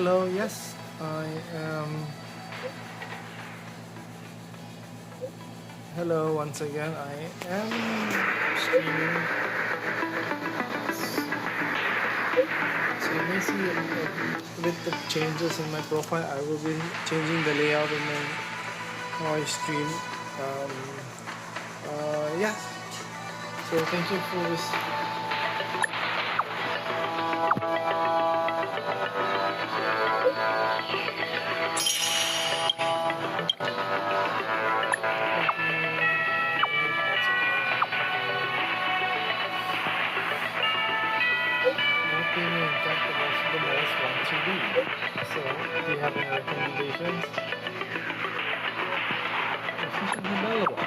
Hello, yes, I am. Hello, once again, I am streaming. So you may see with the changes in my profile, I will be changing the layout in my stream. Um, yeah, so thank you for this. What do you mean? Captain was the most want to be. So, do you have any recommendations? She's available.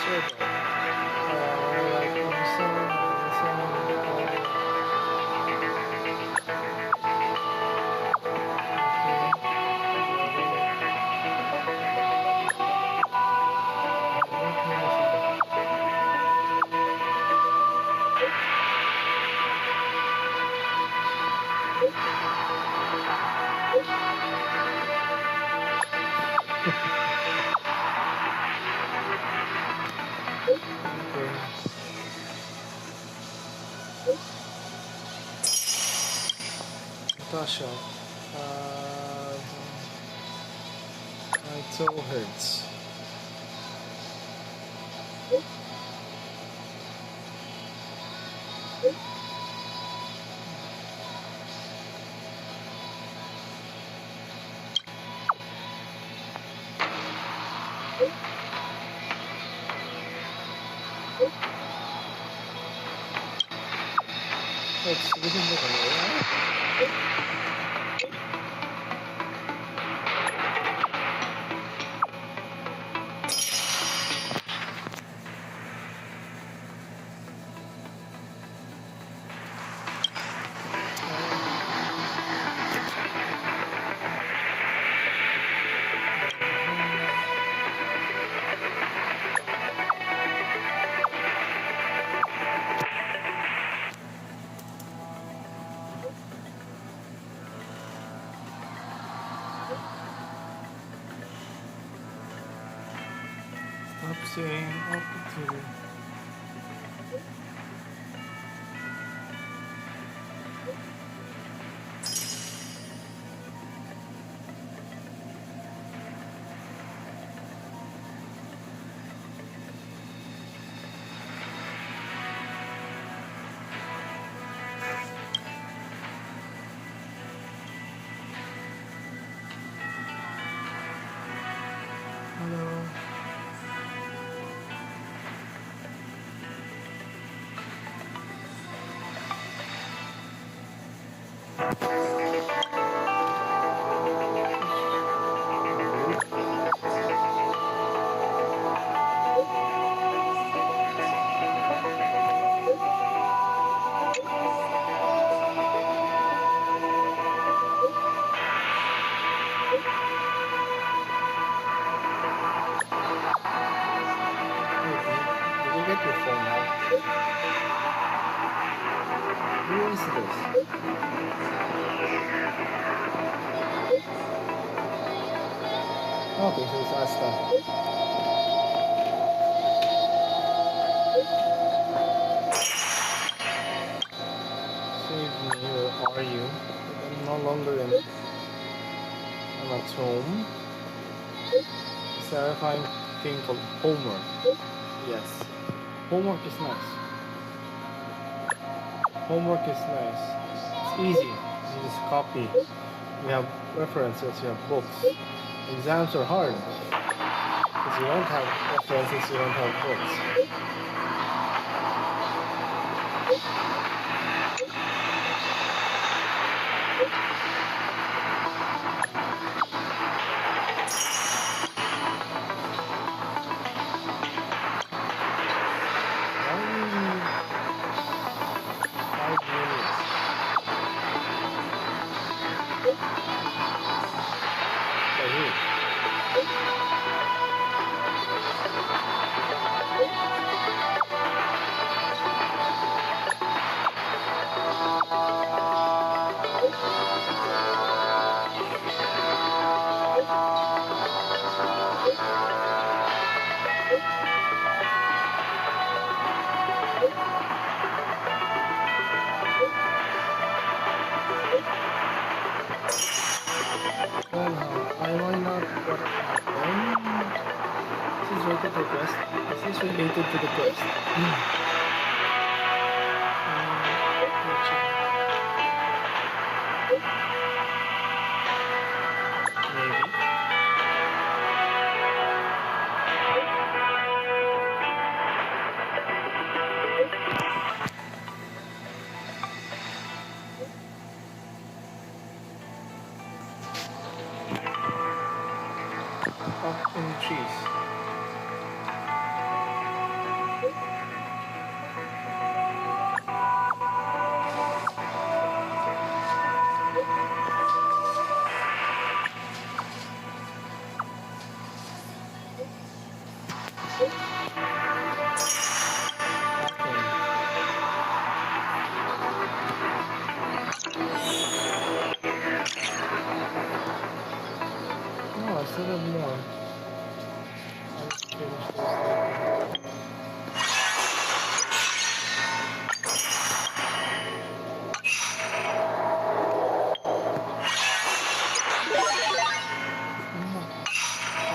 Sure, bro. Like, Natasha. My toe hurts. It's within the area. Stop saying opportunity. Hello. Did you get your phone out? Who is this? Okay, so it's Asta. Save me, where are you? I'm no longer in. I'm at home. Terrifying thing called homework. Yes. Homework is nice. Homework is nice. It's easy. You just copy. You have references, you have books. Exams are hard. Because you don't have references, you don't have books. By who? Well, I might not what happened. This is related to the quest. This is related to the quest. Maybe. Up in the trees. Oh, I still have more. I'll just finish this later.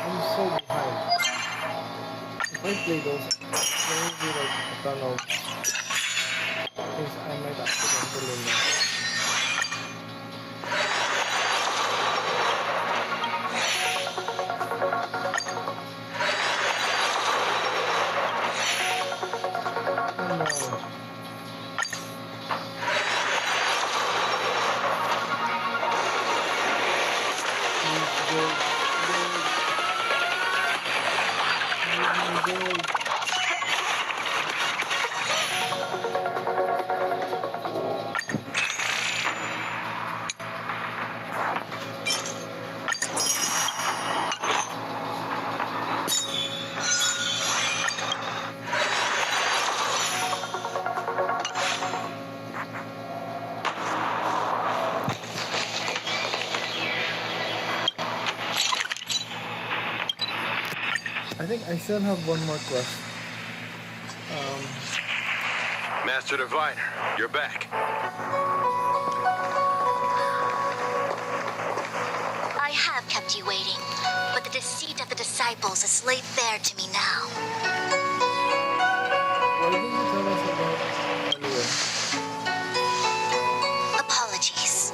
I'm so behind. If I play those, there will be like a ton of things I might accidentally miss. Oh no. Gold. I think I still have one more quest. Master Diviner, you're back. I have kept you waiting, but the deceit of the disciples is laid bare to me now. Why didn't you tell us about earlier? Apologies.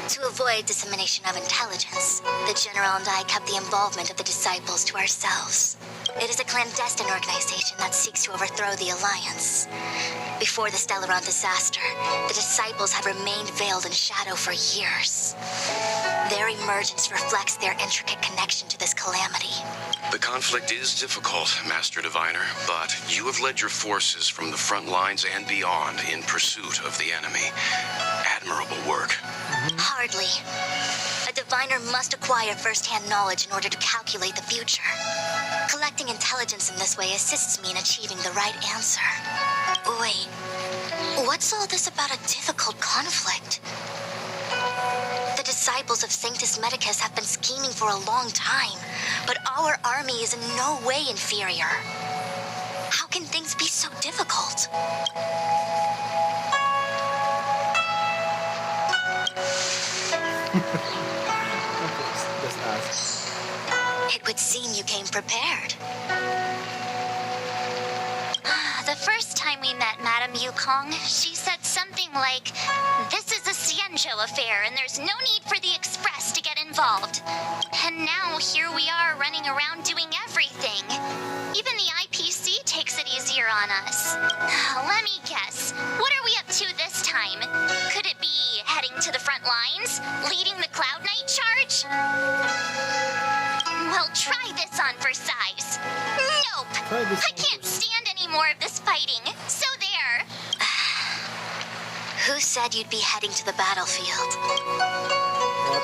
To avoid dissemination of intelligence, the General and I kept the involvement of the disciples to ourselves. It is a clandestine organization that seeks to overthrow the Alliance. Before the Stellaron disaster, the disciples have remained veiled in shadow for years. Their emergence reflects their intricate connection to this calamity. The conflict is difficult, Master Diviner, but you have led your forces from the front lines and beyond in pursuit of the enemy. Admirable work. Hardly. A diviner must acquire first-hand knowledge in order to calculate the future. Collecting intelligence in this way assists me in achieving the right answer. Wait, what's all this about a difficult conflict? The disciples of Sanctus Medicus have been scheming for a long time, but our army is in no way inferior. How can things be so difficult? Just ask. It would seem you came prepared. The first time we met Madame Yukong, she said something like, "This is a Xianzhou affair and there's no need for the Express to get involved." And now here we are running around doing everything. Even the IPC takes it easier on us. Let me guess, what are we up to this time? Could it be heading to the front lines? Leading the Cloud Knight charge? Well, try this on for size. Nope! I can't stand any more of this fighting. So there. Who said you'd be heading to the battlefield? What?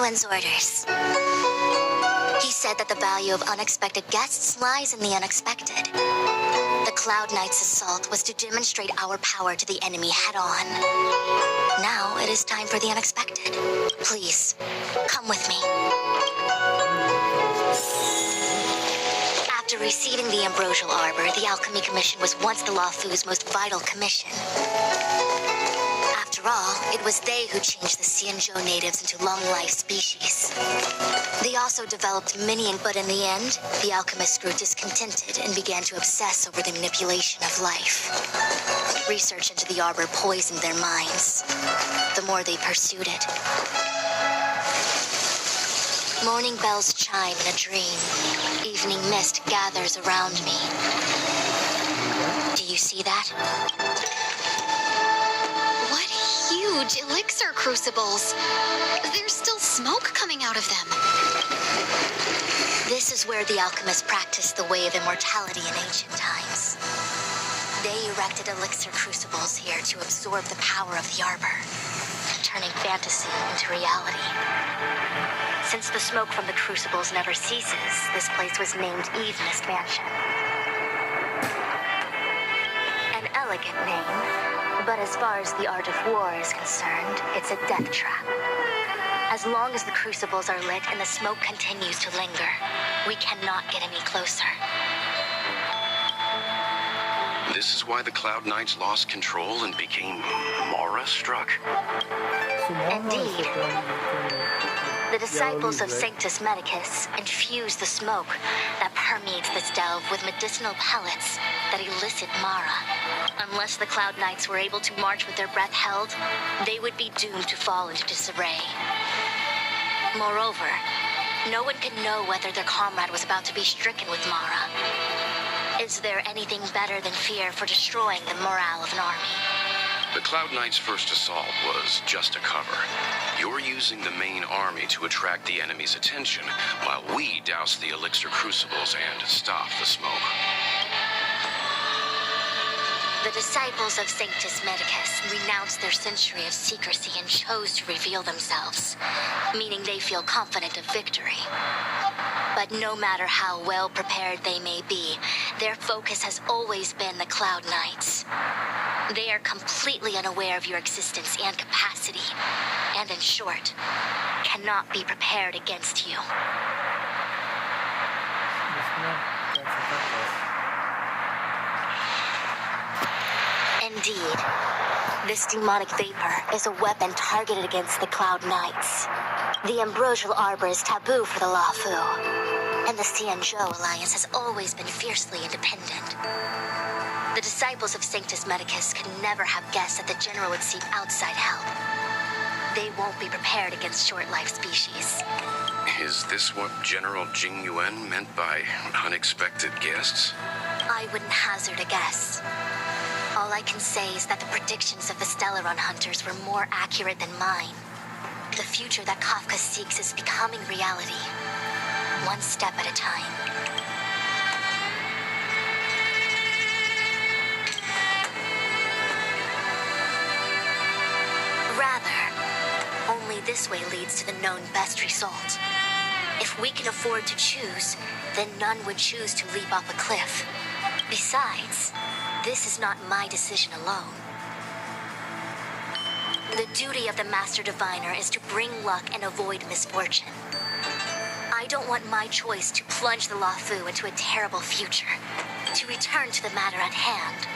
Jinyuan's orders. He said that the value of unexpected guests lies in the unexpected. The Cloud Knight's assault was to demonstrate our power to the enemy head-on. Now it is time for the unexpected. Please, come with me. After receiving the Ambrosial Arbor, the Alchemy Commission was once the Luofu's most vital commission. After all, it was they who changed the Xianzhou natives into long-life species. They also developed many, but in the end, the alchemists grew discontented and began to obsess over the manipulation of life. Research into the Arbor poisoned their minds. The more they pursued it. Morning bells chime in a dream. Evening mist gathers around me. Do you see that? What huge elixir crucibles! There's still smoke coming out of them. This is where the alchemists practiced the way of immortality in ancient times. They erected elixir crucibles here to absorb the power of the Arbor, turning fantasy into reality. Since the smoke from the crucibles never ceases, this place was named Eve Mist Mansion. An elegant name, but as far as the art of war is concerned, it's a death trap. As long as the crucibles are lit and the smoke continues to linger, we cannot get any closer. This is why the Cloud Knights lost control and became Mara-struck. So Mara is Indeed. The disciples Yaoli, of right? Sanctus Medicus infuse the smoke that permeates this delve with medicinal pellets that elicit Mara. Unless the Cloud Knights were able to march with their breath held, they would be doomed to fall into disarray. Moreover, no one can know whether their comrade was about to be stricken with Mara. Is there anything better than fear for destroying the morale of an army? The Cloud Knights' first assault was just a cover. You're using the main army to attract the enemy's attention, while we douse the elixir crucibles and stop the smoke. The disciples of Sanctus Medicus renounced their century of secrecy and chose to reveal themselves, meaning they feel confident of victory. But no matter how well prepared they may be, their focus has always been the Cloud Knights. They are completely unaware of your existence and capacity, and in short, cannot be prepared against you. Indeed, this demonic vapor is a weapon targeted against the Cloud Knights. The Ambrosial Arbor is taboo for the Luofu, and the Xianzhou Alliance has always been fiercely independent. The disciples of Sanctus Medicus could never have guessed that the General would seek outside help. They won't be prepared against short-lived species. Is this what General Jing Yuan meant by unexpected guests? I wouldn't hazard a guess. All I can say is that the predictions of the Stellaron hunters were more accurate than mine. The future that Kafka seeks is becoming reality, one step at a time. Rather, only this way leads to the known best result. If we can afford to choose, then none would choose to leap off a cliff. Besides, this is not my decision alone. The duty of the Master Diviner is to bring luck and avoid misfortune. I don't want my choice to plunge the Luofu into a terrible future. To return to the matter at hand,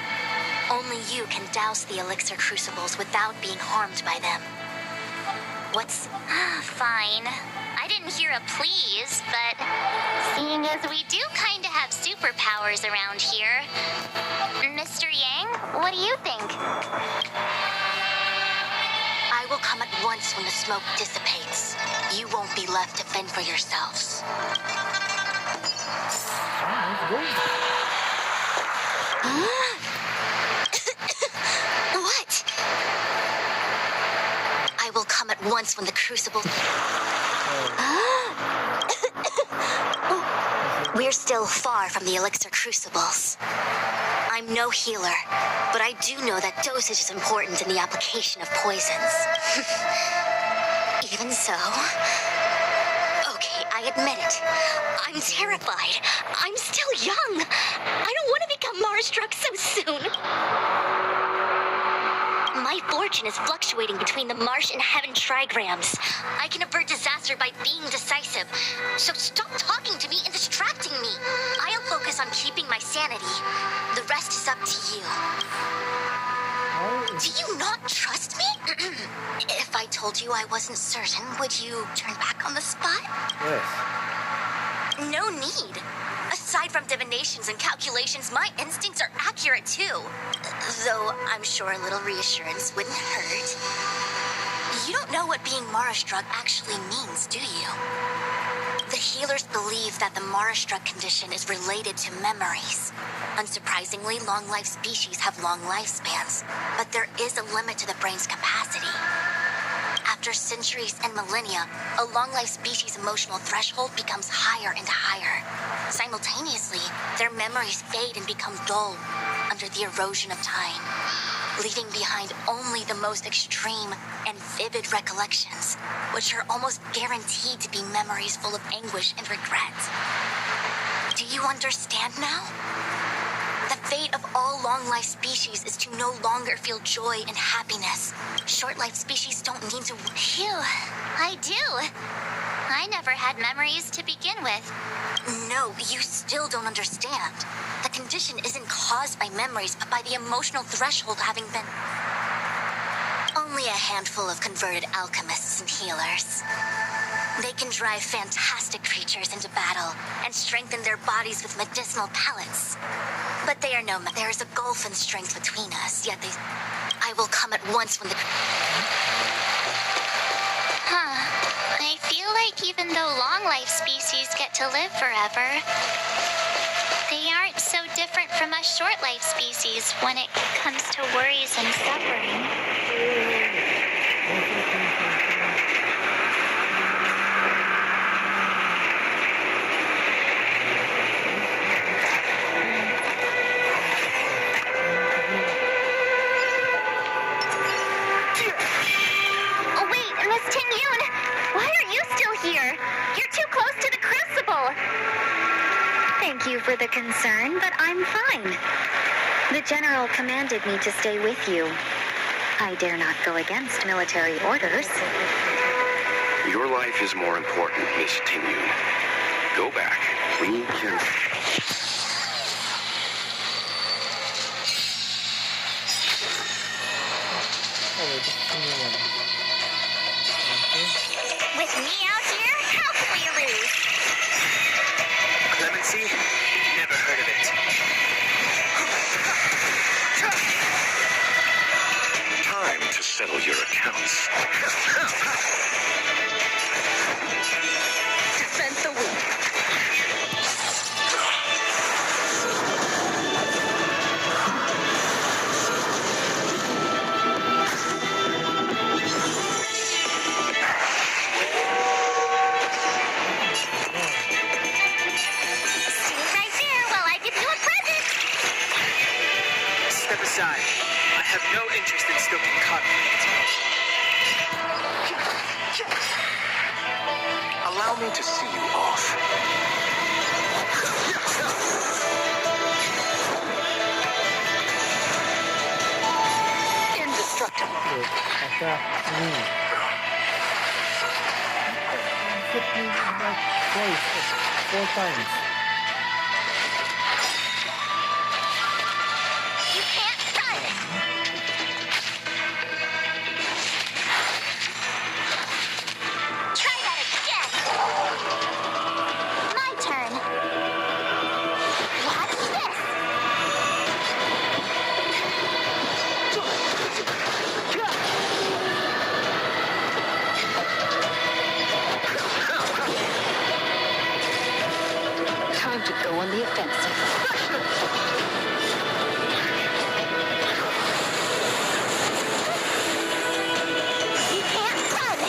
only you can douse the elixir crucibles without being harmed by them. What's... Fine. I didn't hear a please, but seeing as we do kind of have superpowers around here, Mr. Yang, what do you think? I will come at once when the smoke dissipates. You won't be left to fend for yourselves. What? I will come at once when the crucible... We're still far from the elixir crucibles. I'm no healer, but I do know that dosage is important in the application of poisons. Even so, okay, I admit it. I'm terrified. I'm still young. I don't want to become Mara-struck so soon. My fortune is fluctuating between the Marsh and Heaven trigrams. I can avert disaster by being decisive. So stop talking to me and distracting me. I'll focus on keeping my sanity. The rest is up to you. Do you not trust me? If I told you I wasn't certain, would you turn back on the spot? Yes. No need. Aside from divinations and calculations, my instincts are accurate too. Though I'm sure a little reassurance wouldn't hurt. You don't know what being Mara-struck actually means, do you? The healers believe that the Mara-struck condition is related to memories. Unsurprisingly, long-life species have long lifespans, but there is a limit to the brain's capacity. After centuries and millennia, a long-life species' emotional threshold becomes higher and higher. Simultaneously, their memories fade and become dull under the erosion of time, leaving behind only the most extreme and vivid recollections, which are almost guaranteed to be memories full of anguish and regret. Do you understand now? The fate of all long-life species is to no longer feel joy and happiness. Short-life species don't need to... Phew, I do. I never had memories to begin with. No, you still don't understand. The condition isn't caused by memories, but by the emotional threshold having been... Only a handful of converted alchemists and healers. They can drive fantastic creatures into battle and strengthen their bodies with medicinal pellets. But they are no... There is a gulf in strength between us, yet they... I will come at once when the... Huh. I feel like even though long-life species get to live forever, they aren't so different from us short-life species when it comes to worries and suffering. Oh, wait, Miss Ting-Yun! Why are you still here? You're too close to the Crucible! Thank you for the concern, but I'm fine. The General commanded me to stay with you. I dare not go against military orders. Your life is more important, Miss Ting-Yun. Go back. We can... Oh, wait, just give me one. Okay. With me out here, how can we lose? Clemency? Never heard of it. Time to settle your accounts. Defend the weak. Stand right there while I give you a present! Step aside. I have no interest in stoking conflict. Allow me to see you off. Indestructible. Wait, attack me. Hit me like twice, 4 times. You can't run! Try that again! My turn! Watch this! Time to go on the offensive. You can't run!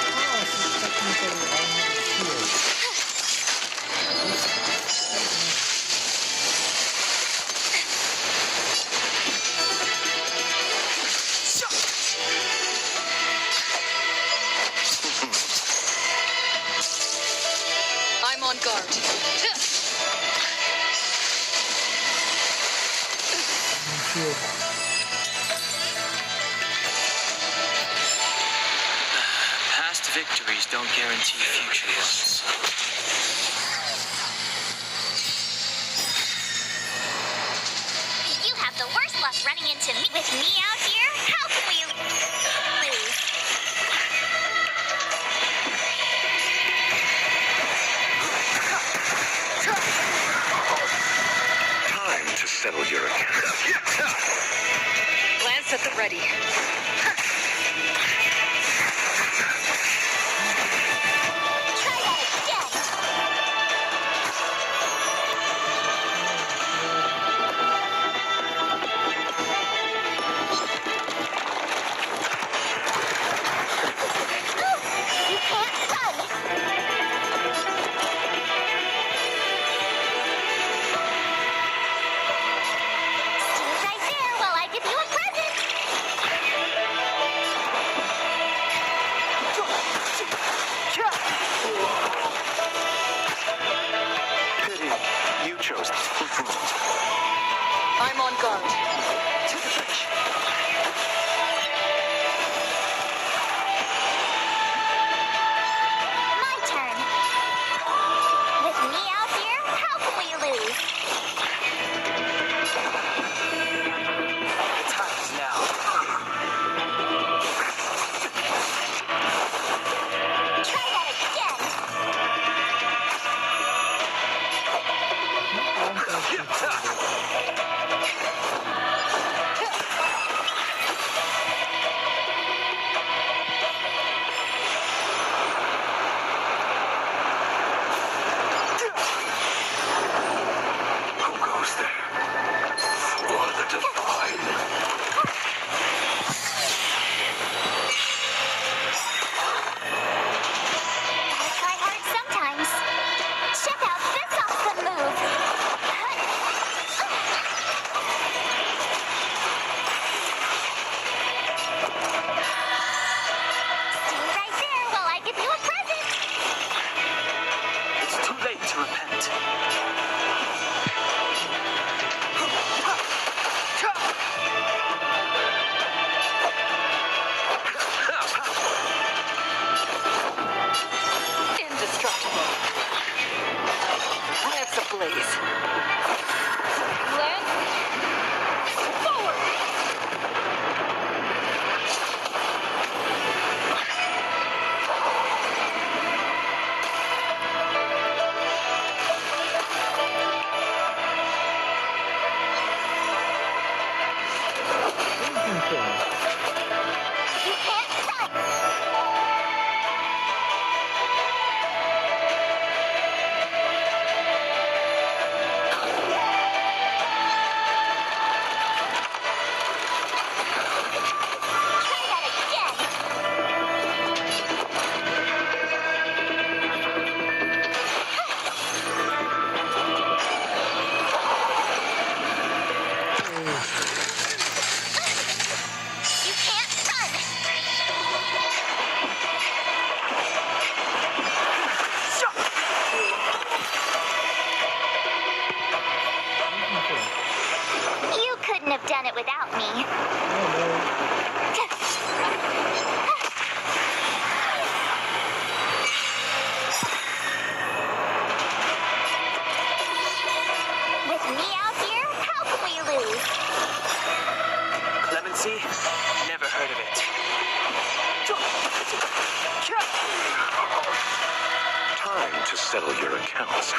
Oh, so technically I have a shield. I'm on guard. Shield. Past victories don't guarantee future ones. You have the worst luck running into me. With me out here, how can we lose? Time to settle your account. Lance at the ready. Try that again. You can't run. Stand right there while I give you a present. Pity. You chose. I'm on guard. To the bridge. My turn. With me out here, how can we lose? The time is now. Try that again. Who goes there? For the divine. Gotta try hard sometimes. Check out this awesome move. Stand right there while I give you a present. It's too late to repent. Indestructible. Lance ablaze. Lance. Forward. You can't run. Try that again. You can't run. You couldn't have done it without me. With me out here, how can we lose? Clemency? Never heard of it. Time to settle your accounts.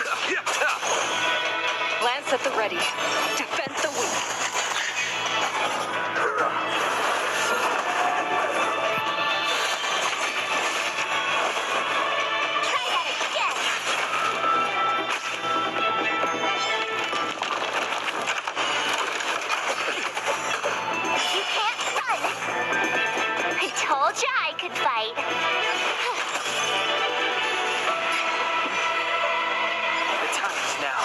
Lance at the ready. Defend the weak. Try that again. You can't run. I told you I could fight. The time is now.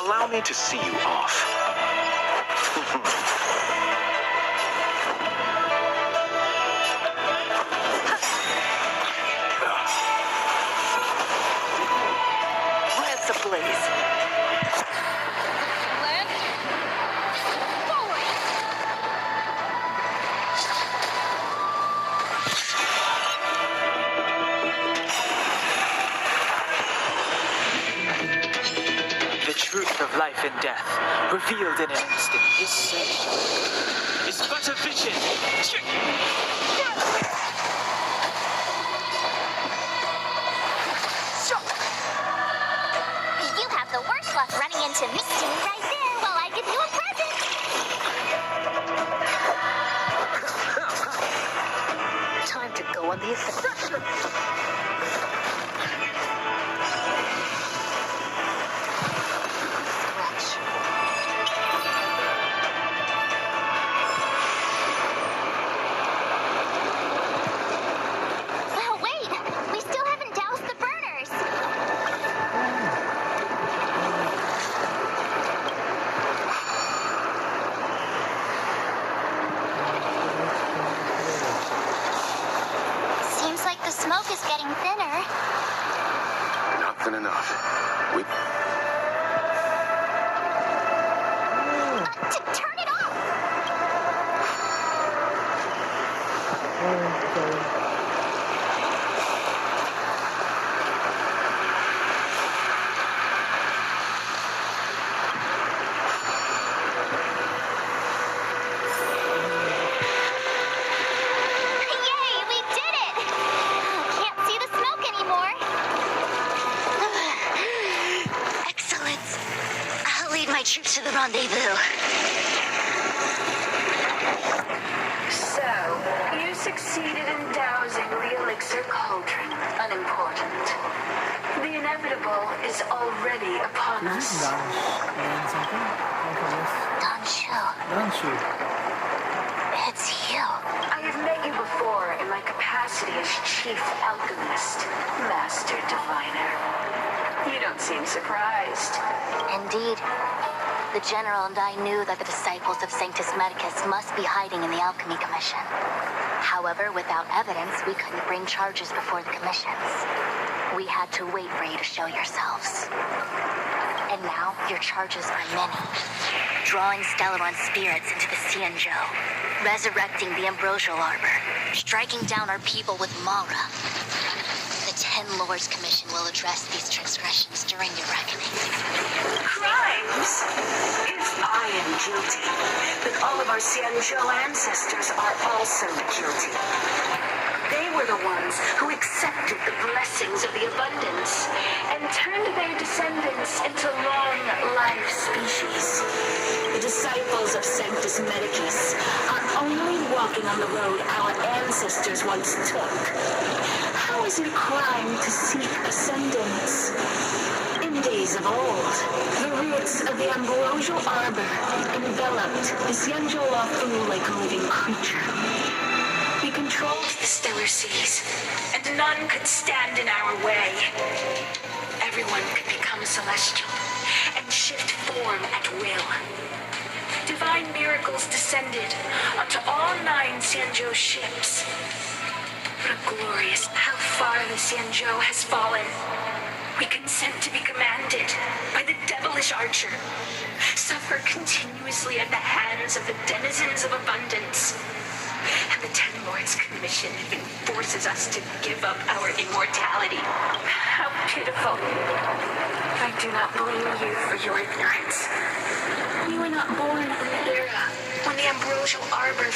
Allow me to see you off. ablaze. Lance, forward! The truth of life and death, revealed in an instant. This sight is but a vision. You have the worst luck running into Misty right there while I give you a present. Time to go on the offensive. Well, wait! We still haven't doused the burners! Seems like the smoke is getting thinner. Not thin enough. We Turn it off! Yay, we did it! Can't see the smoke anymore. Excellent. I'll lead my troops to the rendezvous. So, you succeeded in dousing the elixir cauldron. Unimportant. The inevitable is already upon Is this us. Danish something? Okay, yes. Danshu, Danshu. it's you. I have met you before in my capacity as chief alchemist, master diviner. You don't seem surprised. Indeed. The General and I knew that the disciples of Sanctus Medicus must be hiding in the Alchemy Commission. However, without evidence, we couldn't bring charges before the commissions. We had to wait for you to show yourselves. And now, your charges are many. Drawing Stellaron spirits into the Xianzhou, resurrecting the Ambrosial Arbor, striking down our people with Mara. The Ten Lords Commission will address these transgressions during your reckoning. Crimes? If I am guilty, then all of our Xianzhou ancestors are also guilty. They were the ones who accepted the blessings of the abundance and turned their descendants into long-life species. The disciples of Sanctus Medicus are only walking on the road our ancestors once took. How is it a crime to seek ascendance? In days of old, the roots of the Ambrosial Arbor enveloped the Xianzhou Lafu like a living creature. We controlled the stellar seas, and none could stand in our way. Everyone could become celestial and shift form at will. Divine miracles descended onto all 9 Xianzhou ships. What a glorious how far the Xianzhou has fallen. We consent to be commanded by the devilish archer. Suffer continuously at the hands of the denizens of abundance. And the Ten Lords Commission even forces us to give up our immortality. How pitiful. I do not blame you for your ignorance. You were not born in the era when the Ambrosial Arbor...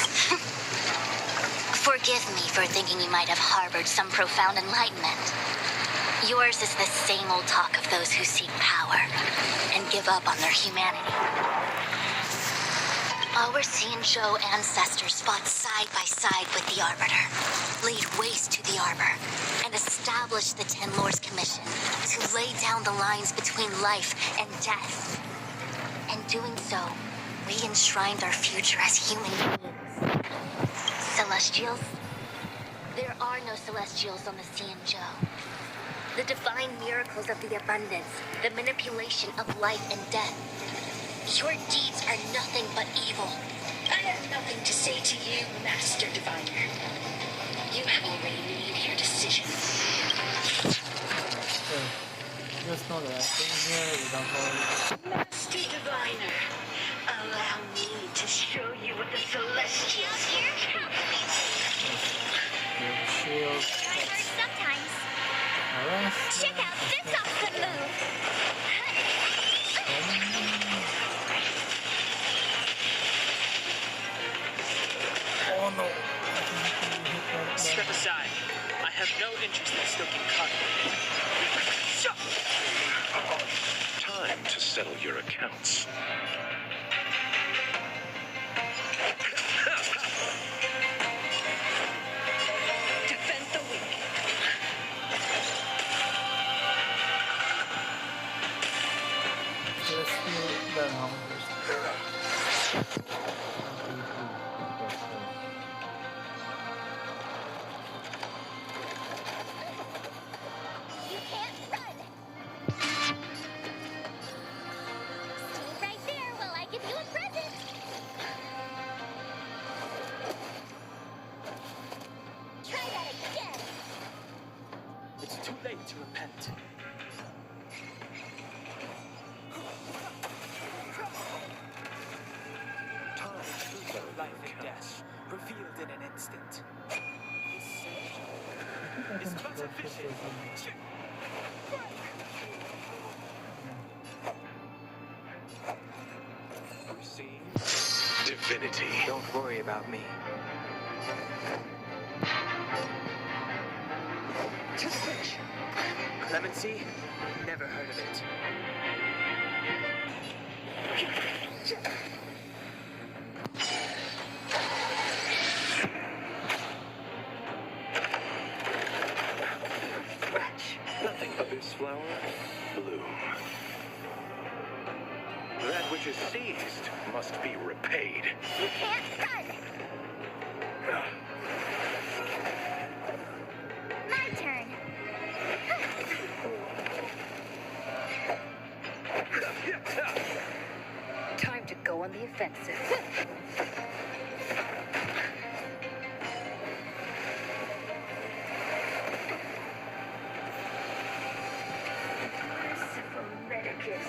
Forgive me for thinking you might have harbored some profound enlightenment. Yours is the same old talk of those who seek power and give up on their humanity. Our Xianzhou ancestors fought side by side with the Arbiter, laid waste to the Arbor, and established the Ten Lords Commission to lay down the lines between life and death. In doing so, we enshrined our future as human beings. Celestials? There are no Celestials on the Xianzhou. The divine miracles of the abundance, the manipulation of life and death. Your deeds are nothing but evil. I have nothing to say to you, Master Diviner. You have already made your decision. Just know that I came here without knowing. Master Diviner, allow me to show you what the Celestials Here, how can we Your shield. Try hard sometimes. Alright. Check out this awesome move. Oh no. Step aside. I have no interest in stoking conflict. Time to settle your accounts. defend the weak. Let's do that now. You can't run. Stay right there while I give you a present. Try that again. It's too late to repent. Time, truth of life and death, revealed in an instant. It's but a vision. Receive divinity. Don't worry about me. To the bridge. Clemency? Never heard of it. Nothing but this flower bloom. That which is seized must be repaid. You can't run. My turn. Time to go on the offensive. Merciful Medicus.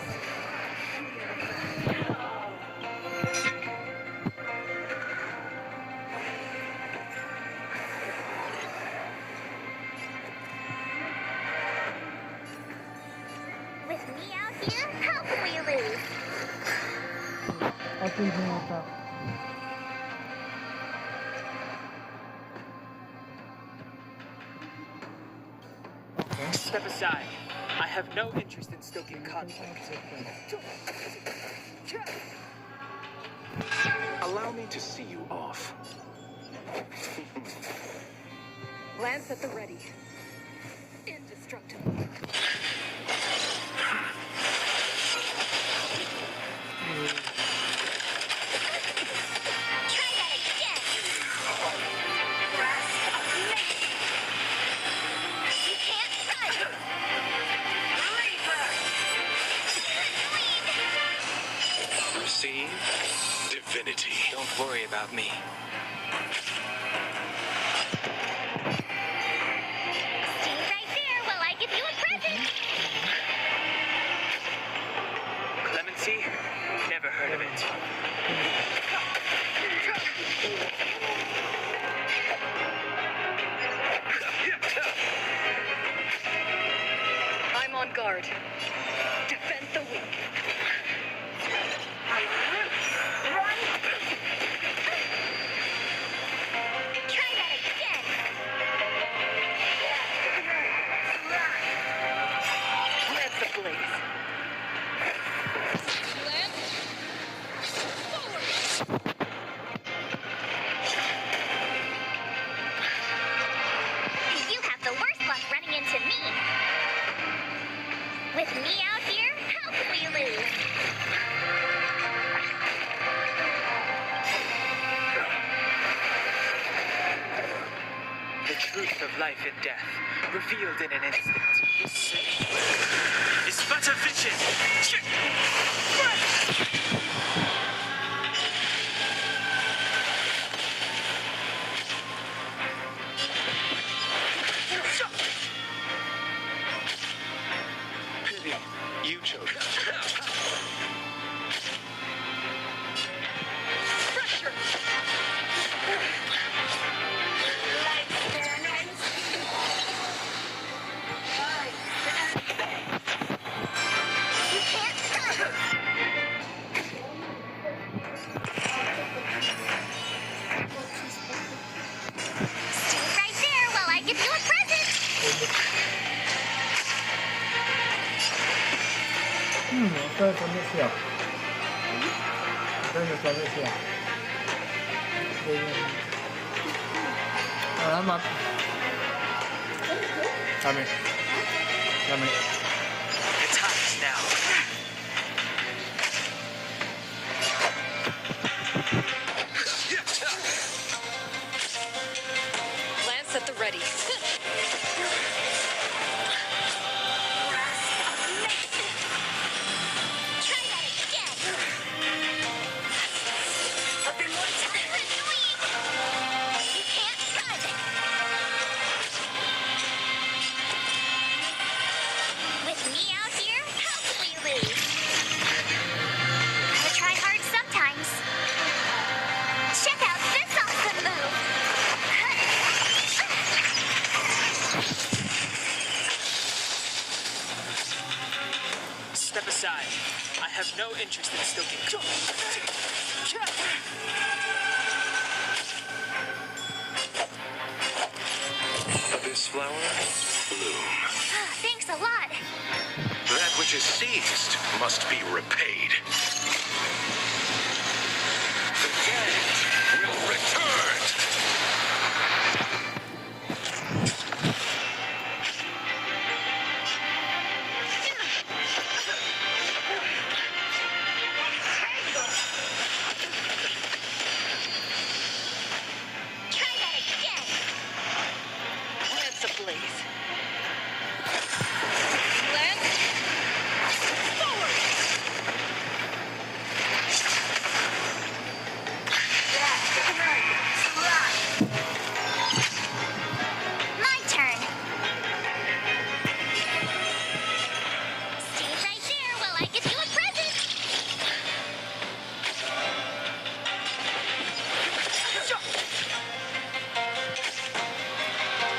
With me out here, how can we lose? What is in attack? Okay. Step aside. I have no interest in stoking conflict. Allow me to see you off. Lance at the ready. Indestructible. Try that again. Grasp of nature. You can't run. Receive divinity. Don't worry about me. Stay right there while I give you a present. Clemency? Never heard of it. I'm on guard. Defend the weak. Try that again. Lance ablaze. You have the worst luck running into me. With me out here, how can we lose? The truth of life and death, revealed in an instant. It's but a vision. Pity Clearly, you chose it. Pressure. Stand right there while I give you a present. Saya siap. Selamat. Kami. The time is now. Lance at the ready. Try that again. You can't run. With me out here, how can we lose? Gotta try hard sometimes. Check out this awesome move. Step aside. I have no interest in stoking. Abyss flower, bloom. Thanks a lot. That which is seized must be repaid. The dead will return. Try that again. Lance ablaze. Lance, My turn. Stay right there while I give you a present.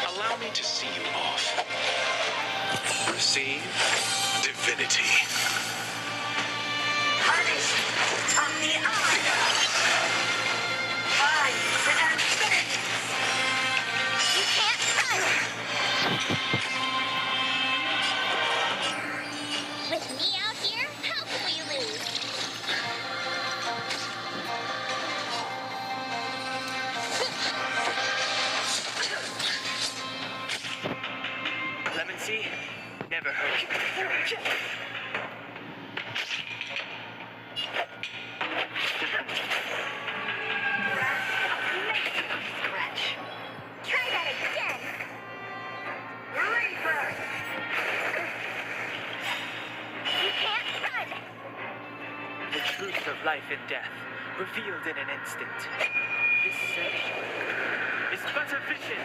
Allow me to see you off. Receive divinity. Punish of the eye. Vines and fangs. You can't run. With me out here, how can we lose? Clemency never hurt. Scratch. Try that again. Reaper. You can't run. The truth of life and death, revealed in an instant. This sanctuary is but a vision.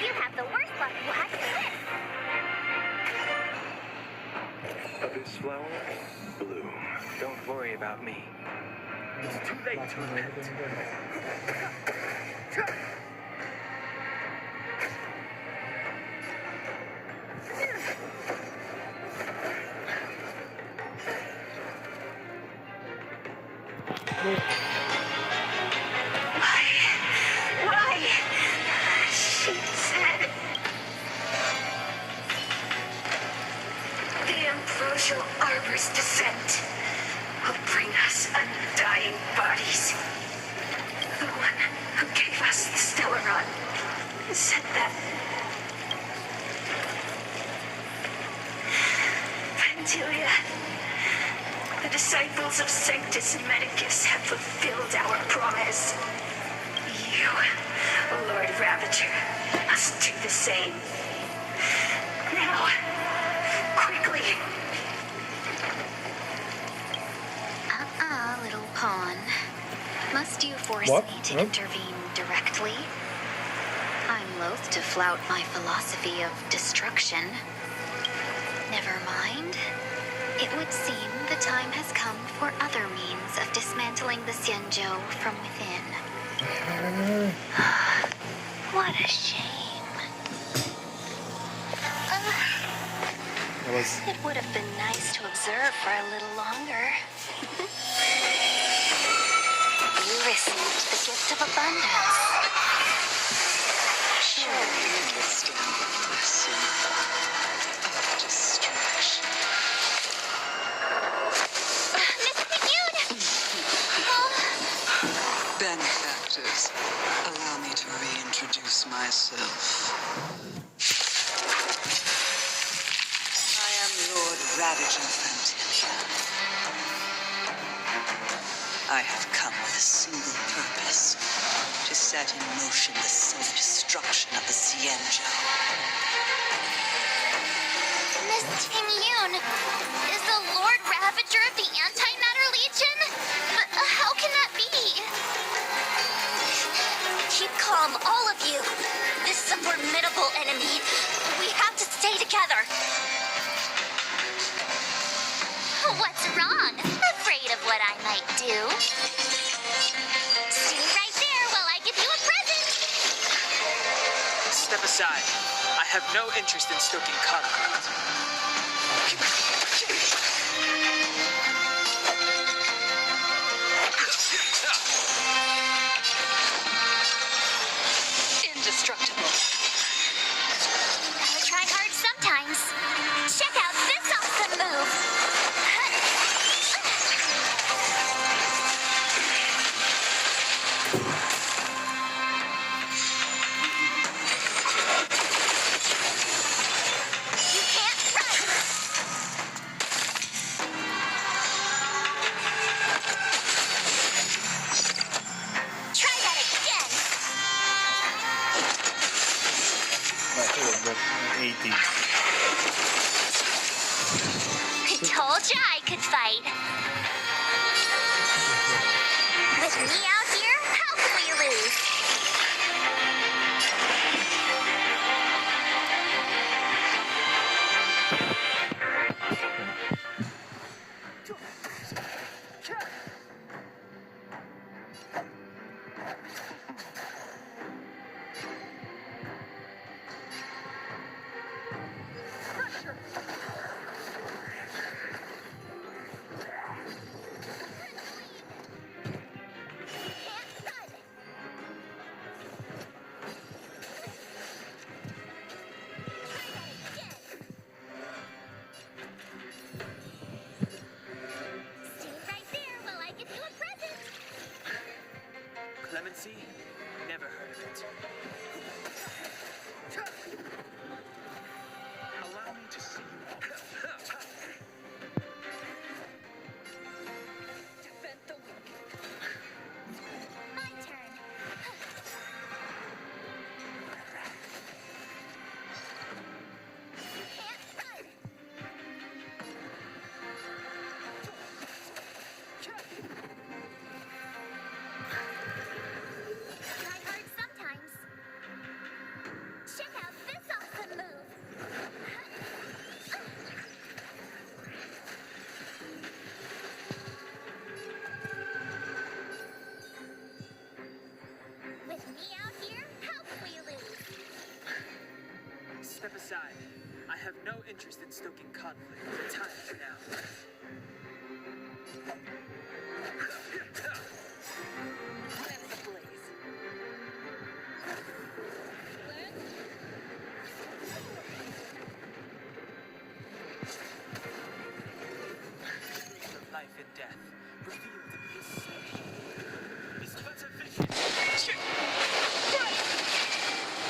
You have the worst luck. Watch this. Abyss flower, bloom. Don't worry about me. It's too late to repent. Why? She said. The ambrosial arbor's descent will bring us undying bodies. The one who gave us the Stellaron said that. Pantilia, the disciples of Sanctus Medicus have fulfilled our promise. You, Lord Ravager, must do the same. Now, quickly. Little pawn. Must you force What? me to Huh? intervene directly? I'm loath to flout my philosophy of destruction. Never mind. It would seem the time has come for other means of dismantling the Xianzhou from within. What a shame. That was It would have been nice to observe for a little longer. You received the gift of abundance. Surely you understand the blessing of distraction. Miss Pigune! Benefactors, allow me to reintroduce myself. I am Lord Ravager Fantilia. I have come with a single purpose, to set in motion the self-destruction of the Xianzhou. Miss Tingyun, is the Lord Ravager of the Antimatter Legion? But how can that be? Keep calm, all of you. This is a formidable enemy. We have to stay together. What's wrong? Afraid of what I might do? Stay right there while I give you a present. Step aside. I have no interest in stoking conflict. Indestructible. I try hard sometimes. Check out this awesome move. You can't run. Try that again. about 80. I told you I could fight. With me out here, how can we lose? Stay right there while I give you a present. Clemency? Never heard of it. Allow me to see you. Defend the weak. My turn. You can't run. Try hard sometimes. Check out this awesome move. With me out here, how can we lose? Step aside. I have no interest in stoking conflict. The time is now. The life and death revealed in this session is but a vision.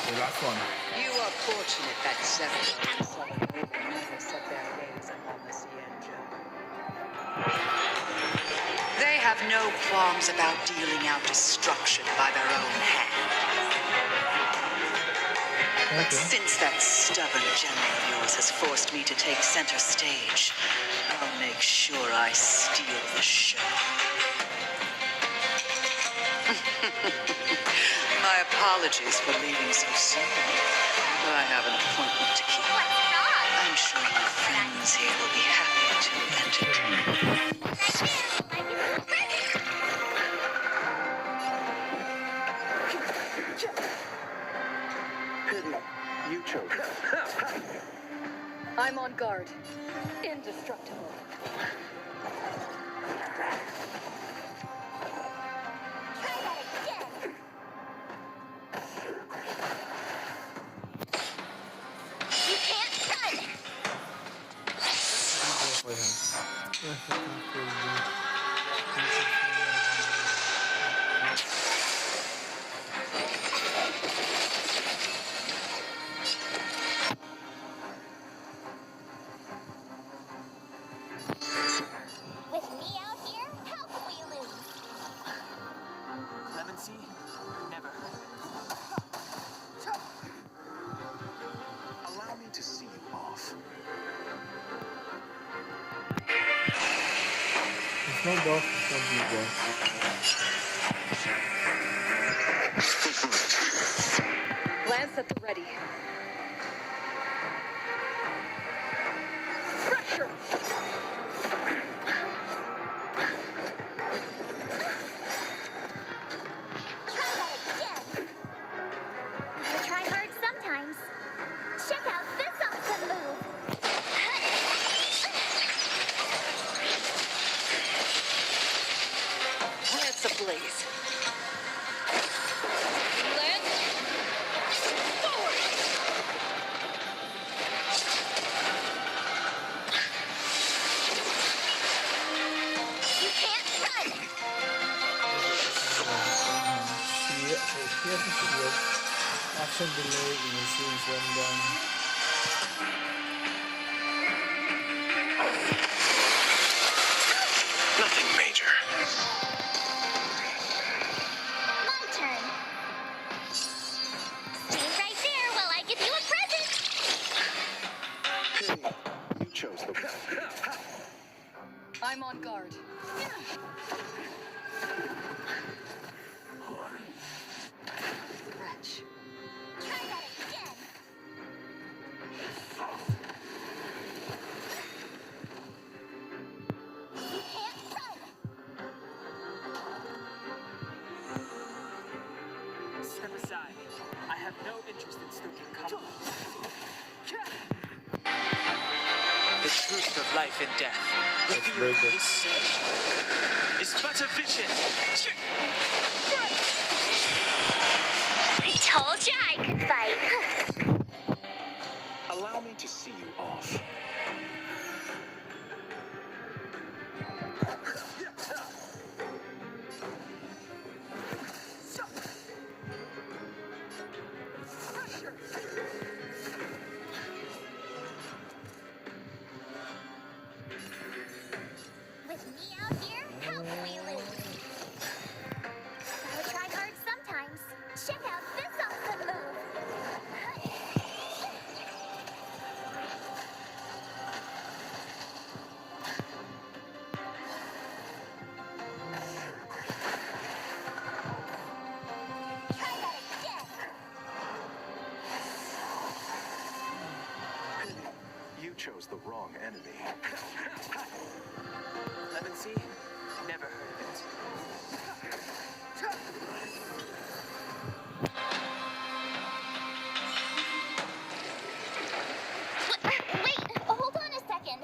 The last one. You are fortunate that Zephyr and Solid never set their gaze upon the Xianzhou. They have no qualms about dealing out destruction by their own hand. But since that stubborn general of yours has forced me to take center stage, I'll make sure I steal the show. My apologies for leaving so soon. But I have an appointment to keep. What's wrong? I'm sure your friends here will be happy to entertain. Pity, you chose it. I'm on guard. Indestructible. Try that again. You can't run. Go for him. With me out here, how can we lose? Clemency? Never heard of it. Allow me to see you off. It's not buff, it's not big buff. Lance at the ready. Pressure! Try that again. I try hard sometimes. Check out this awesome move. Lance ablaze. Lance! Forward! You can't run. She has a shield. Action delay in the scenes when done. Nothing major. My turn. Stay right there while I give you a present. Pity, you chose the I'm on guard. Scratch. Try that again. You can't run. Step aside. I have no interest in stoking combat. The truth of life and death. Let's Revealed break in it. this sage is but a vision. I told you I could fight. Allow me to see you off. With me out here, how can we lose? Gotta try hard sometimes. Check out this awesome move. Try that again. You chose the wrong enemy. Clemency? Never heard of it. Wait, hold on a second.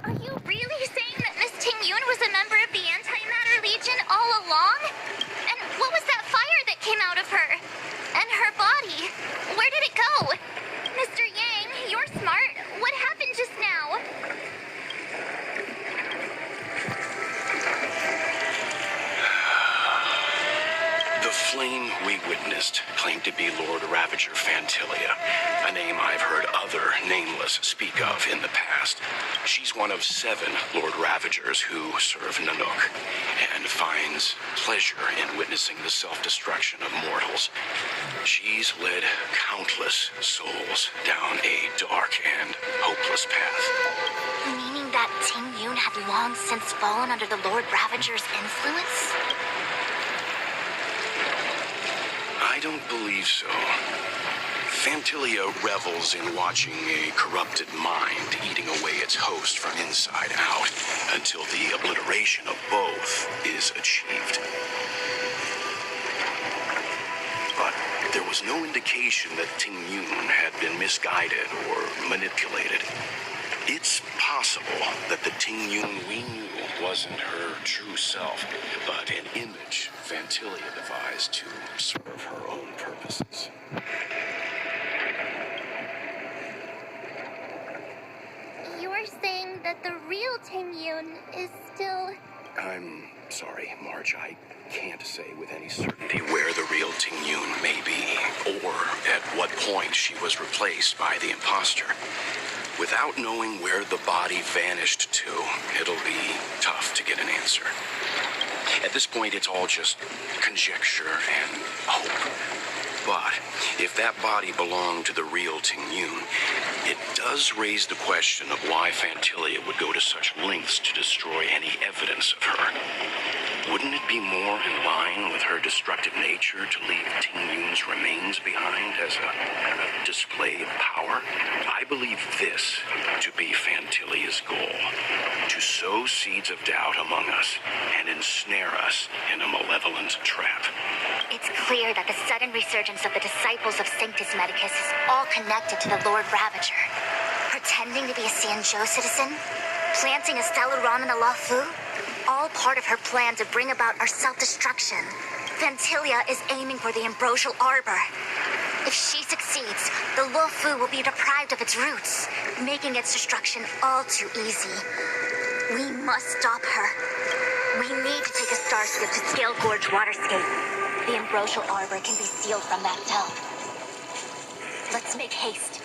Are you really saying that Miss Ting Yun was a member of the Antimatter Legion all along? And what was that fire that came out of her? And her body? Where did it go? Mr. Yang, you're smart. What happened just now? The flame we witnessed claimed to be Lord Ravager Fantilia, a name I've heard other nameless speak of in the past. She's one of 7 Lord Ravagers who serve Nanook, and finds pleasure in witnessing the self-destruction of mortals. She's led countless souls down a dark and hopeless path. Meaning that Ting Yun had long since fallen under the Lord Ravager's influence? I'd don't believe so. Fantilia revels in watching a corrupted mind eating away its host from inside out until the obliteration of both is achieved. But there was no indication that Ting Yun had been misguided or manipulated. It's possible that the Ting Yun we knew wasn't her true self, but an image Fantilia devised to serve her own purposes. You're saying that the real Ting Yun is still... I'm sorry, Marge. I can't say with any certainty where the real Ting Yun may be, or at what point she was replaced by the imposter. Without knowing where the body vanished to, it'll be tough to get an answer. At this point, it's all just conjecture and hope. But if that body belonged to the real Ting Yun, it does raise the question of why Fantilia would go to such lengths to destroy any evidence of her. Wouldn't it be more in line with her destructive nature to leave Ting Yun's remains behind as a display of power? I believe this to be Fantilia's goal: to sow seeds of doubt among us and ensnare us in a malevolent trap. It's clear that the sudden resurgence of the disciples of Sanctus Medicus is all connected to the Lord Ravager. Pretending to be a Xianzhou citizen, planting a Stellaron in the Luofu, all part of her plan to bring about our self-destruction. Fantilia is aiming for the Ambrosial Arbor. If she succeeds, the Luofu will be deprived of its roots, making its destruction all too easy. We must stop her. We need to take a starship to Scale Gorge Waterscape. The Ambrosial Arbor can be sealed from that dome. Let's make haste.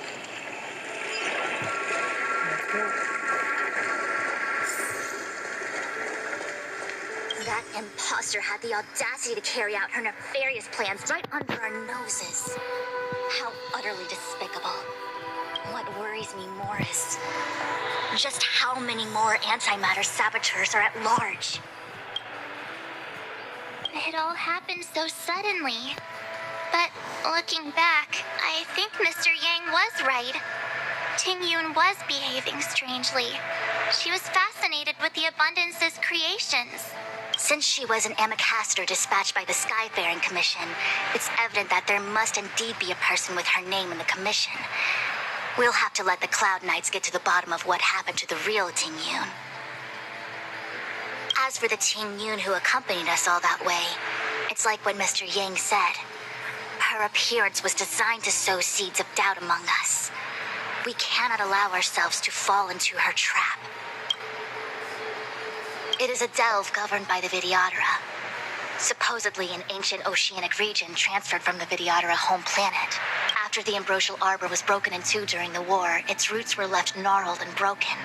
That imposter had the audacity to carry out her nefarious plans right under our noses. How utterly despicable. What worries me more is just how many more antimatter saboteurs are at large. It all happened so suddenly. But looking back, I think Mr. Yang was right. Ting Yun was behaving strangely. She was fascinated with the Abundance's creations. Since she was an Amicastor dispatched by the Skyfaring Commission, it's evident that there must indeed be a person with her name in the commission. We'll have to let the Cloud Knights get to the bottom of what happened to the real Ting Yun. As for the Ting Yun who accompanied us all that way, it's like what Mr. Yang said. Her appearance was designed to sow seeds of doubt among us. We cannot allow ourselves to fall into her trap. It is a delve governed by the Vidyadhara, supposedly an ancient oceanic region transferred from the Vidyadhara home planet. After the Ambrosial Arbor was broken in two during the war, its roots were left gnarled and broken.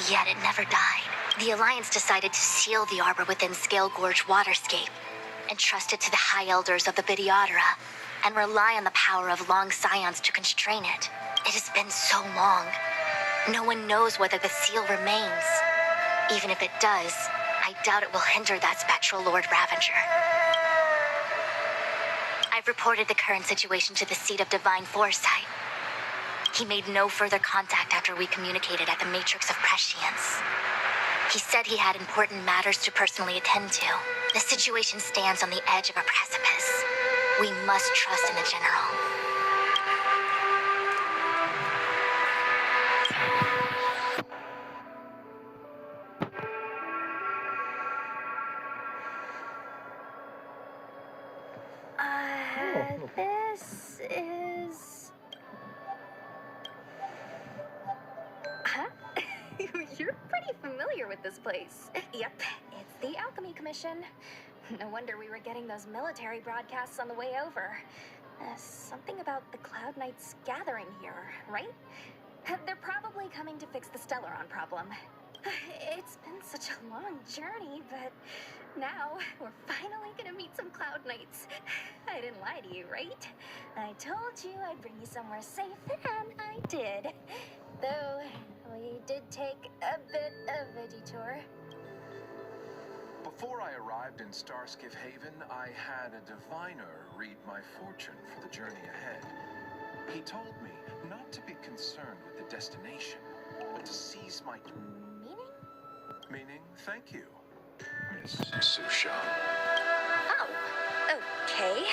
Yet it never died. The Alliance decided to seal the Arbor within Scale Gorge Waterscape, entrust it to the High Elders of the Vidyadhara, and rely on the power of long scions to constrain it. It has been so long. No one knows whether the seal remains. Even if it does, I doubt it will hinder that spectral Lord Ravager. I've reported the current situation to the Seat of Divine Foresight. He made no further contact after we communicated at the Matrix of Prescience. He said he had important matters to personally attend to. The situation stands on the edge of a precipice. We must trust in the General. This is... Huh? You're pretty familiar with this place. Yep, it's the Alchemy Commission. No wonder we were getting those military broadcasts on the way over. Something about the Cloud Knights gathering here, right? They're probably coming to fix the Stellaron problem. It's been such a long journey, but now we're finally gonna meet some Cloud Knights. I didn't lie to you, right? I told you I'd bring you somewhere safe, and I did. Though we did take a bit of a detour. Before I arrived in Starskiff Haven, I had a diviner read my fortune for the journey ahead. He told me not to be concerned with the destination, but to seize my... Meaning? Meaning, thank you, Miss Sushan. Oh, okay.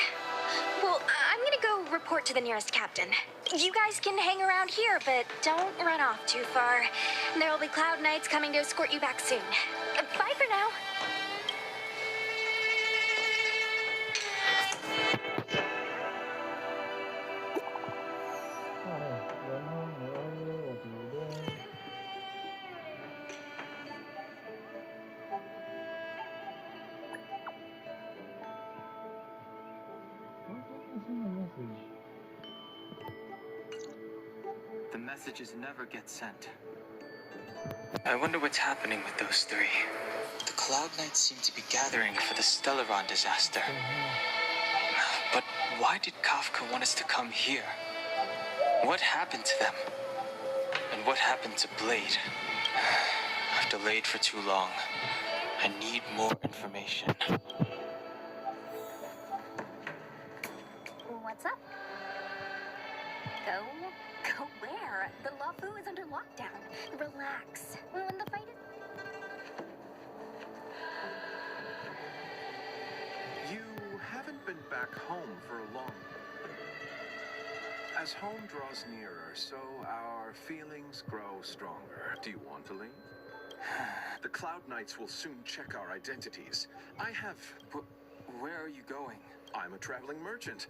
Well, I'm gonna go report to the nearest captain. You guys can hang around here, but don't run off too far. There'll be Cloud Knights coming to escort you back soon. Bye for now. The messages never get sent. I wonder what's happening with those three. The Cloud Knights seem to be gathering for the Stellaron disaster. But why did Kafka want us to come here? What happened to them? And what happened to Blade? I've delayed for too long. I need more information. What's up? Go where? The Lafu is under lockdown. Relax. When the fight is... You haven't been back home for a long... As home draws nearer, so our feelings grow stronger. Do you want to leave? The Cloud Knights will soon check our identities. I have... Where are you going? I'm a traveling merchant.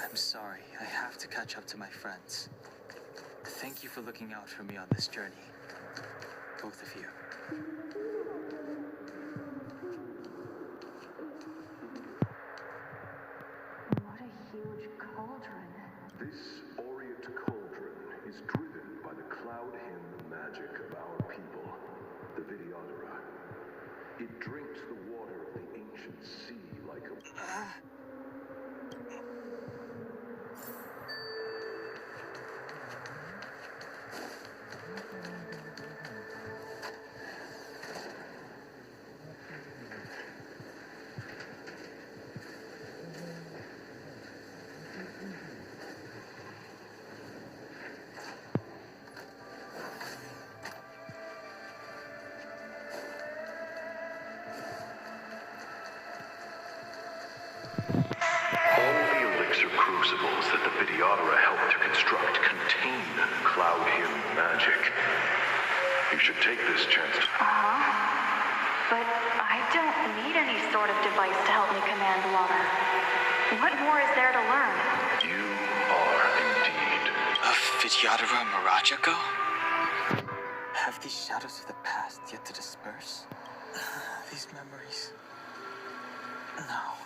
I'm sorry. I have to catch up to my friends. Thank you for looking out for me on this journey. Both of you. What a huge cauldron. This Aureate cauldron is driven by the cloud hymn magic of our people, the Vidyadhara. It drinks the water of the ancient sea like a... Crucibles that the Vidyadhara helped to construct contain cloud hymn magic. You should take this chance to... But I don't need any sort of device to help me command water. What more is there to learn? You are indeed... A Vidyadhara Mirajako? Have these shadows of the past yet to disperse? These memories... No.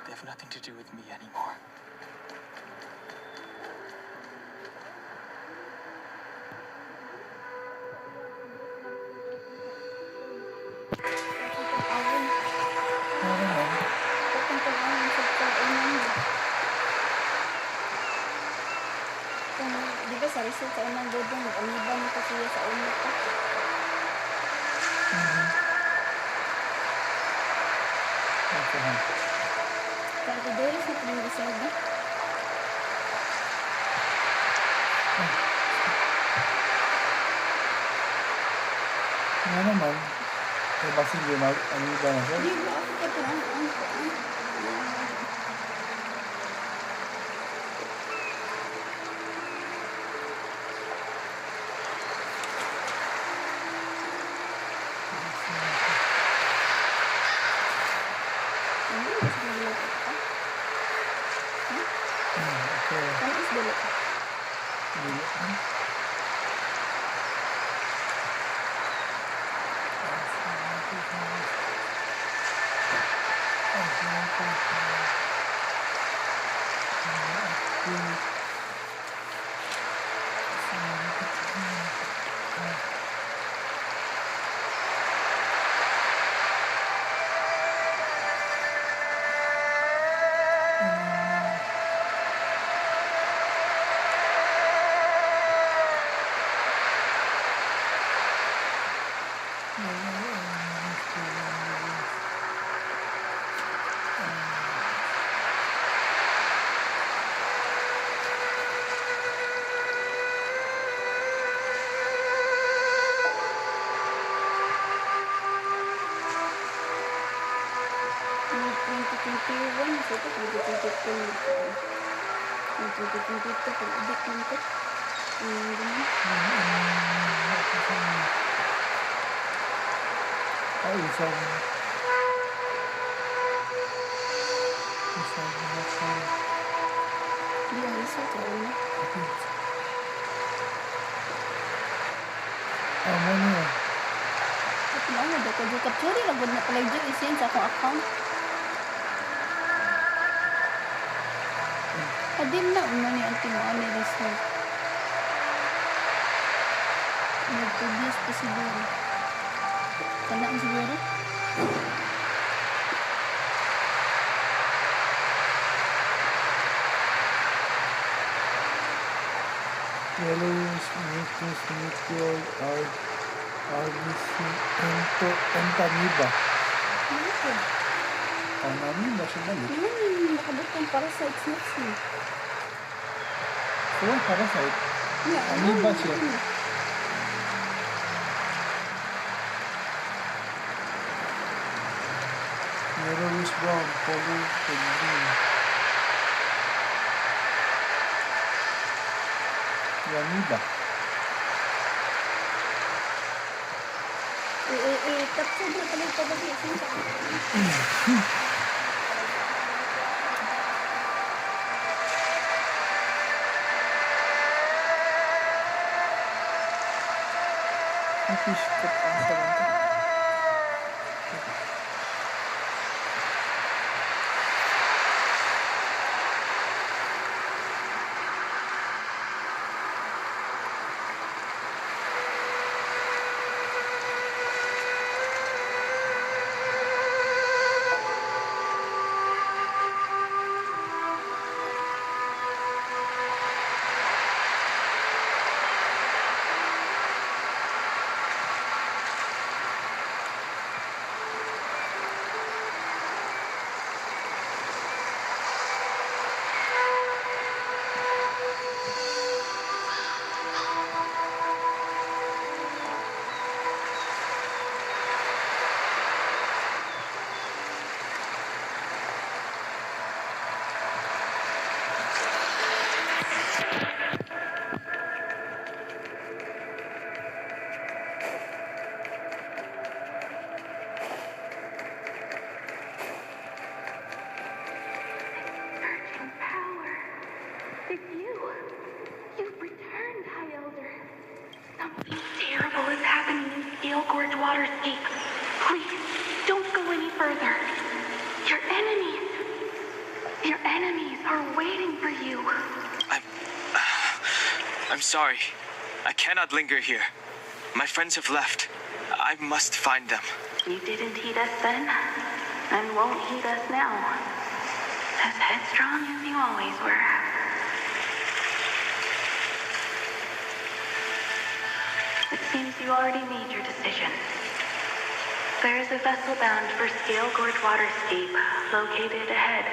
They have nothing to do with me anymore. Di ba sa result sa unang godong, nag-amiban ko siya sa unang pa. Kaya ko dahil sa pinag-isag na. Nga naman, may basing ginag, amiba na siya. Di ba ako kataan? Okay. Yung 2021, so ito 2022. Yung 2022, pag-abit lang ito. Ganun. Ay, isang Hindi, isa ito. ano niya? At ano, dako dyan kapsuri, lagod na pala dyan, isin sa akong account. Adin na, ano ni ang tinuan ni result. Nag-produce pa siguro. Kana ang siguro? Yellowish meteor Antaniba. Ano ito? Antaniba siya balik. Nakabutang parasites na siya. So, parasite. Yeah, Amoeba siya. Yellowish brown, polo, and green. Amoeba. Kapsur na pala ito kasi isin sa Fish ko pa sa ganito. It's you. You've returned, High Elder. Something terrible is happening in Scale Gorge Waterscape. Please, don't go any further. Your enemies are waiting for you. I'm sorry. I cannot linger here. My friends have left. I must find them. You didn't heed us then, and won't heed us now. As headstrong as you always were. It seems you already made your decision. There is a vessel bound for Scale Gorge Waterscape, located ahead.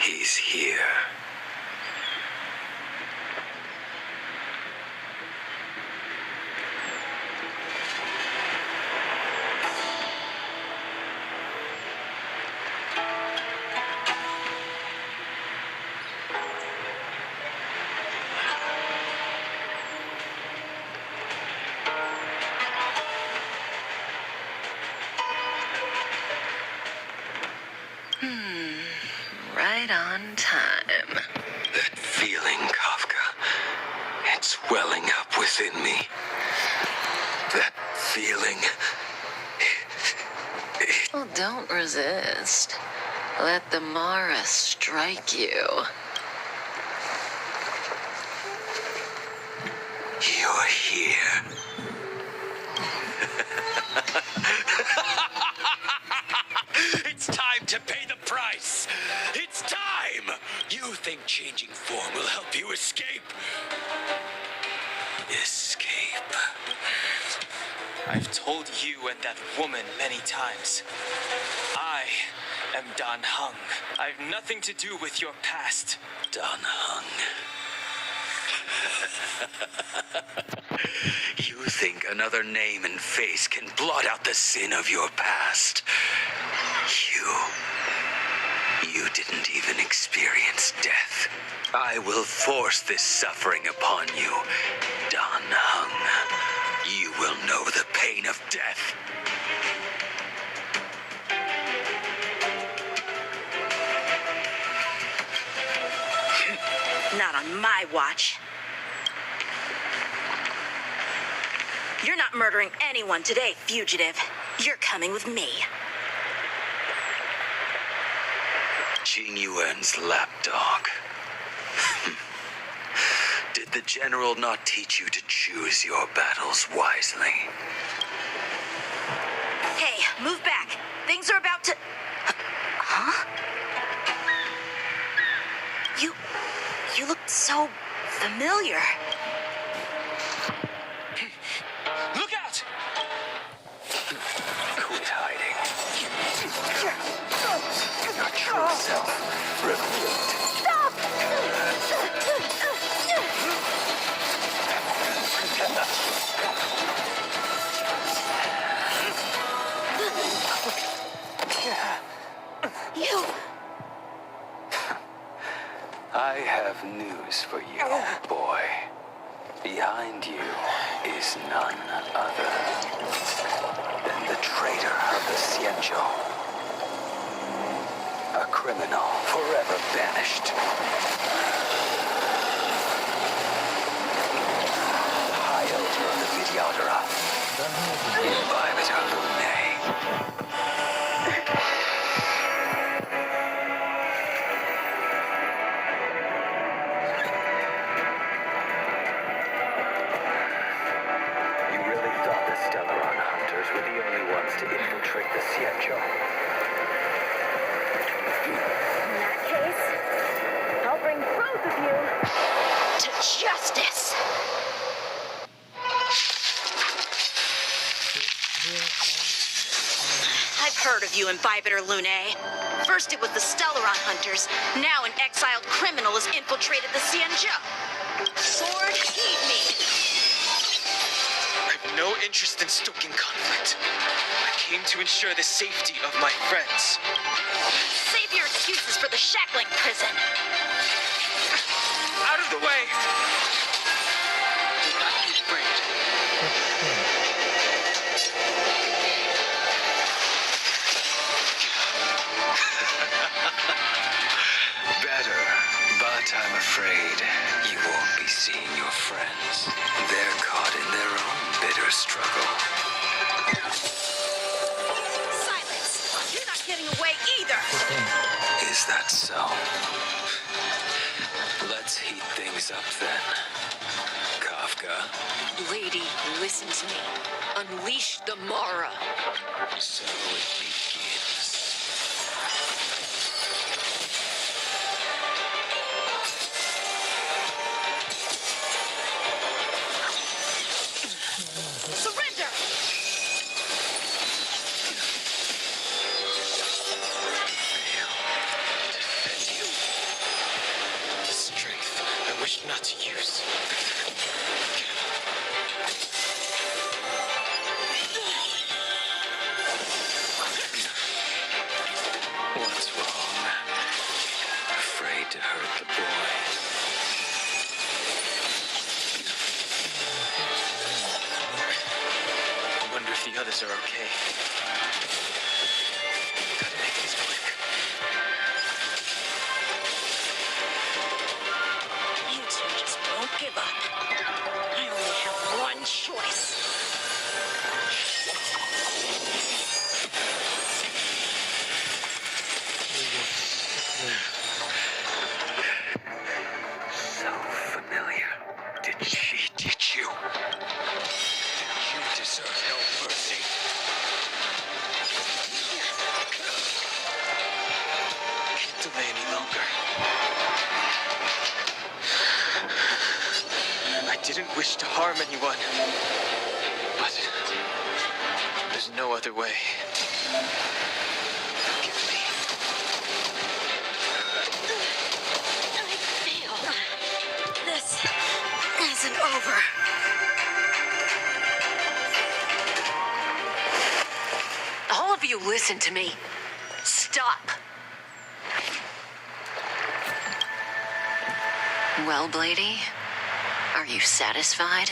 He's here. Right on time. That feeling, Kafka. It's welling up within me. That feeling. Well, don't resist. Let the Mara strike you. You're here. It's time to pay the price. It's time. You think changing form will help you escape? Escape. I've told you and that woman many times. I am Dan Heng. I've nothing to do with your past. Dan Heng. You think another name and face can blot out the sin of your past? You didn't even experience death. I will force this suffering upon you, Dan Heng. You will know the pain of death. Not on my watch. You're not murdering anyone today, fugitive. You're coming with me. Jing Yuan's lapdog. Did the general not teach you to choose your battles wisely? Hey, move back. Things are about to... Huh? You look so familiar. Look out! Quit hiding. Your true self revealed. Stop! You... I have news for you, boy. Behind you is none other than the traitor of the Xianzhou. A criminal forever banished. High Elder of the Vidyadhara. Invibitor Lunae. Were the only ones to infiltrate the Xianzhou. In that case, I'll bring both of you to justice. I've heard of you, Imbibitor Lunae. First it was the Stellaron Hunters. Now an exiled criminal has infiltrated the Xianzhou. Sword, heed me. I have no interest in stoking conflict. I came to ensure the safety of my friends. Save your excuses for the shackling prison. Out of the way! Do not be afraid. Better, but I'm afraid you won't be seeing your friends. They're caught in their own bitter struggle. Silence! You're not getting away either! Is that so? Let's heat things up then. Kafka. Lady, listen to me. Unleash the Mara. So it begins. Surrender! Defend you. The strength I wish not to use. What's wrong? Afraid to hurt the boy. I wonder if the others are okay. Gotta make this quick. You two just won't give up. didn't wish to harm anyone. But there's no other way. Forgive me. I failed. This isn't over. All of you listen to me. Stop. Well, Blady, are you satisfied?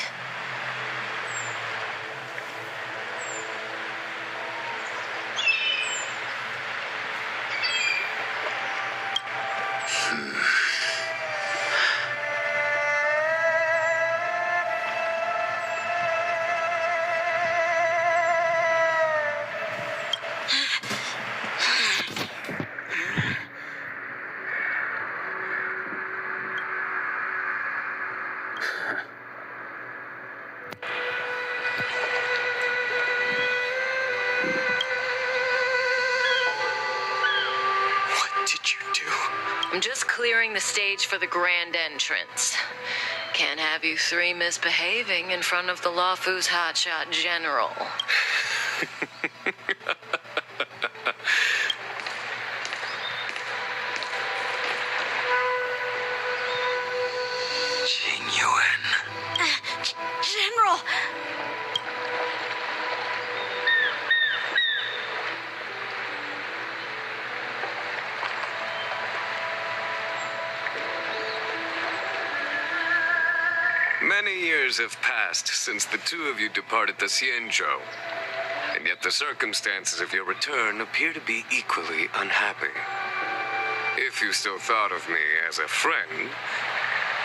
I'm just clearing the stage for the grand entrance. Can't have you three misbehaving in front of the Lawfu's hotshot general. Jing Yuan. General! Many years have passed since the two of you departed the Xianzhou, and yet the circumstances of your return appear to be equally unhappy. If you still thought of me as a friend,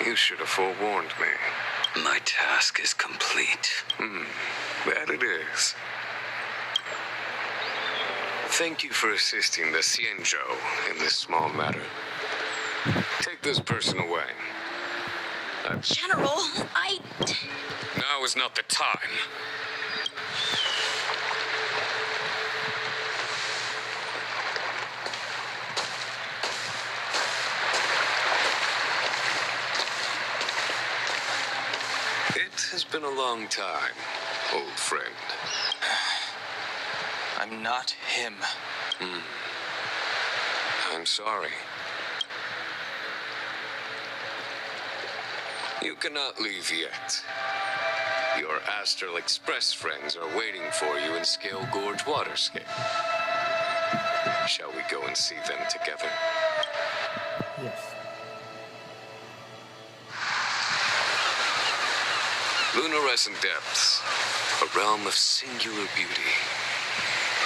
you should have forewarned me. My task is complete. That it is. Thank you for assisting the Xianzhou in this small matter. Take this person away. General, Now is not the time. It has been a long time, old friend. I'm not him. I'm sorry. You cannot leave yet. Your Astral Express friends are waiting for you in Scale Gorge Waterscape. Shall we go and see them together? Yes. Lunarescent Depths, a realm of singular beauty.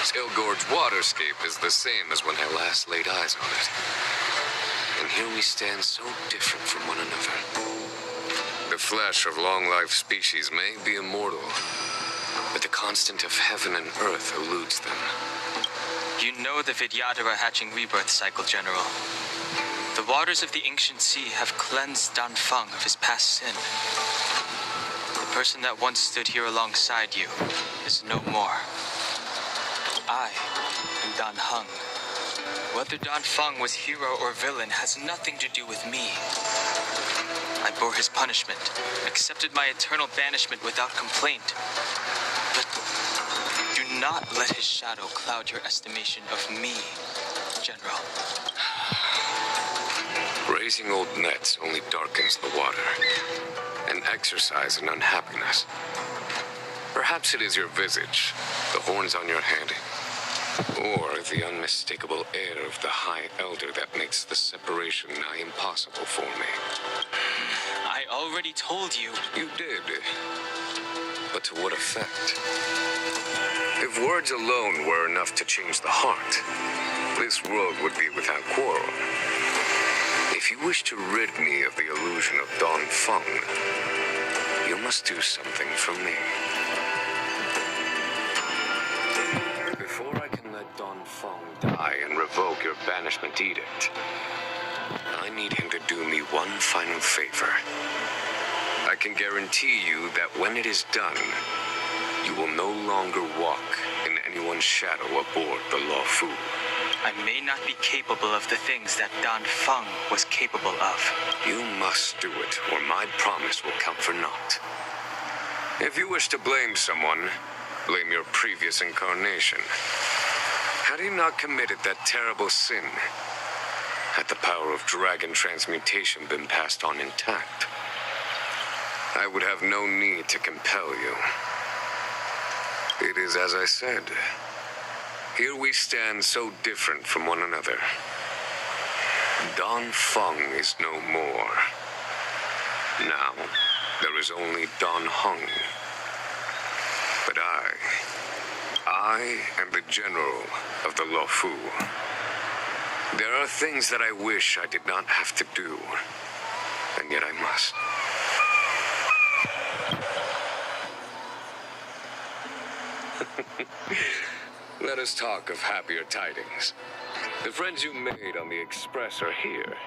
Scale Gorge Waterscape is the same as when I last laid eyes on it. And here we stand so different from one another. The flesh of long-life species may be immortal, but the constant of heaven and earth eludes them. You know the Vidyadhara hatching rebirth cycle, General. The waters of the ancient sea have cleansed Dan Feng of his past sin. The person that once stood here alongside you is no more. I am Dan Heng. Whether Dan Feng was hero or villain has nothing to do with me. I bore his punishment, accepted my eternal banishment without complaint. But do not let his shadow cloud your estimation of me, General. Raising old nets only darkens the water, and exercise in unhappiness. Perhaps it is your visage, the horns on your head, or the unmistakable air of the High Elder that makes the separation nigh impossible for me. I already told you. You did. But to what effect? If words alone were enough to change the heart, this world would be without quarrel. If you wish to rid me of the illusion of Dan Feng, you must do something for me. Before I can let Dan Feng die and revoke your banishment edict, I need him to do me one final favor. I can guarantee you that when it is done, you will no longer walk in anyone's shadow aboard the Lawfu. I may not be capable of the things that Dan Feng was capable of. You must do it, or my promise will count for naught. If you wish to blame someone, blame your previous incarnation. Had he not committed that terrible sin, had the power of dragon transmutation been passed on intact, I would have no need to compel you. It is as I said. Here we stand so different from one another. Dan Feng is no more. Now, there is only Dan Heng. But I am the general of the Luofu. There are things that I wish I did not have to do, and yet I must. Let us talk of happier tidings. The friends you made on the Express are here.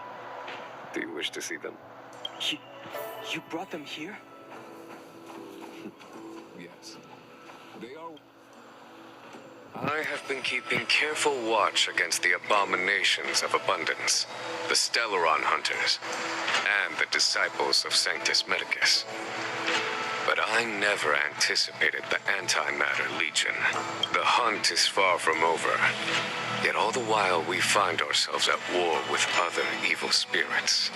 Do you wish to see them? You brought them here? Yes. They are... I have been keeping careful watch against the abominations of abundance, the Stellaron hunters, and the disciples of Sanctus Medicus. But I never anticipated the Antimatter Legion. The hunt is far from over. Yet all the while we find ourselves at war with other evil spirits.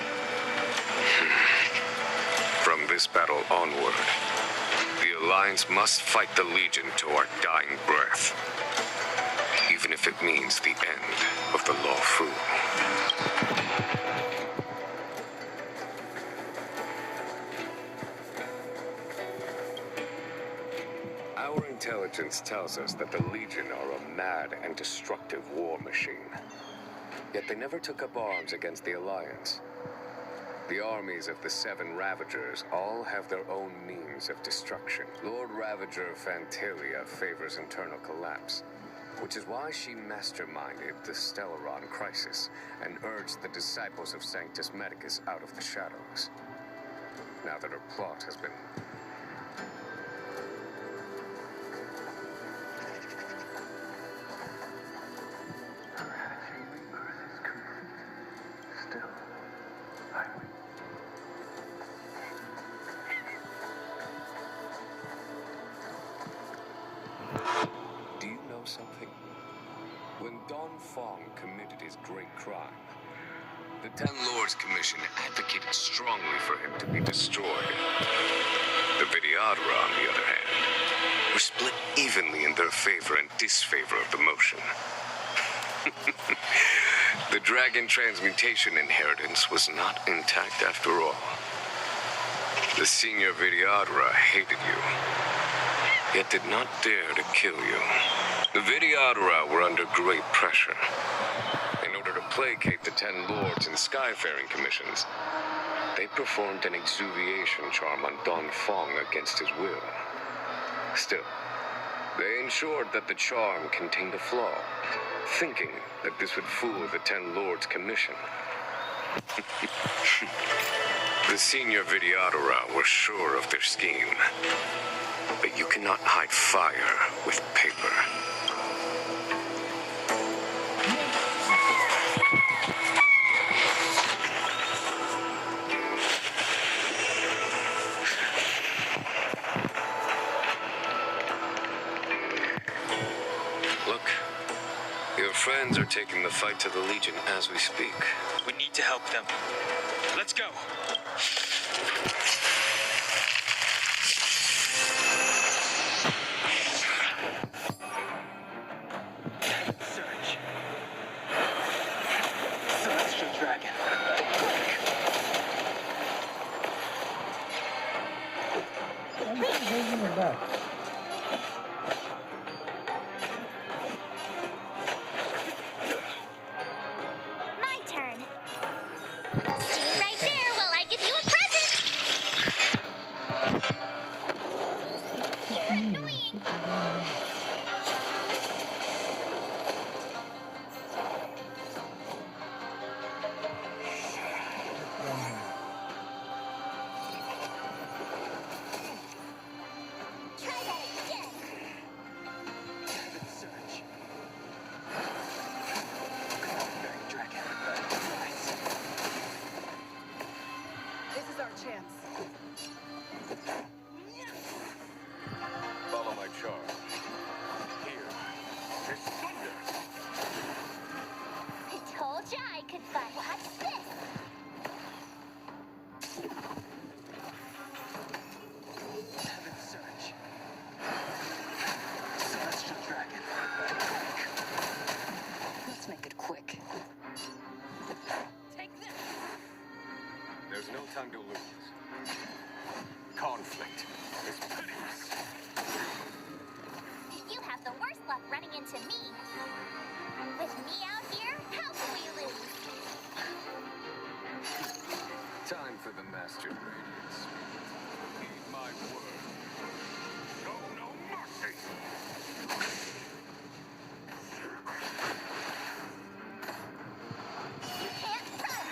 From this battle onward, the Alliance must fight the Legion to our dying breath. Even if it means the end of the Luofu. Our intelligence tells us that the Legion are a mad and destructive war machine. Yet they never took up arms against the Alliance. The armies of the Seven Ravagers all have their own means of destruction. Lord Ravager Fantilia favors internal collapse, which is why she masterminded the Stellaron crisis and urged the disciples of Sanctus Medicus out of the shadows. Now that her plot has been... Do you know something? When Dan Feng committed his great crime, the Ten Lords Commission advocated strongly for him to be destroyed. The Vidyadhara, on the other hand, were split evenly in their favor and disfavor of the motion. The dragon transmutation inheritance was not intact after all. The senior Vidyadhara hated you, yet did not dare to kill you. The Vidyadhara were under great pressure. In order to placate the Ten Lords and Skyfaring Commissions, they performed an exuviation charm on Dan Feng against his will. Still, they ensured that the charm contained a flaw, thinking that this would fool the Ten Lords Commission. The senior Vidyadhara were sure of their scheme. But you cannot hide fire with paper. Look, your friends are taking the fight to the Legion as we speak. We need to help them. Let's go. Search. Celestial Dragon. I'm just holding it back. My turn. See you right there while I give you a present. You're annoying. Try our chance. Follow my charge. Here is thunder. I told ya I could fight. Watch this. Heaven Surge. Celestial Dragon. Let's make it quick. Take this. There's no time to lose. Conflict is pitiless. You have the worst luck running into me. With me out here, how can we lose? Time for the Master Radiance. Heed my word. No mercy. You can't run.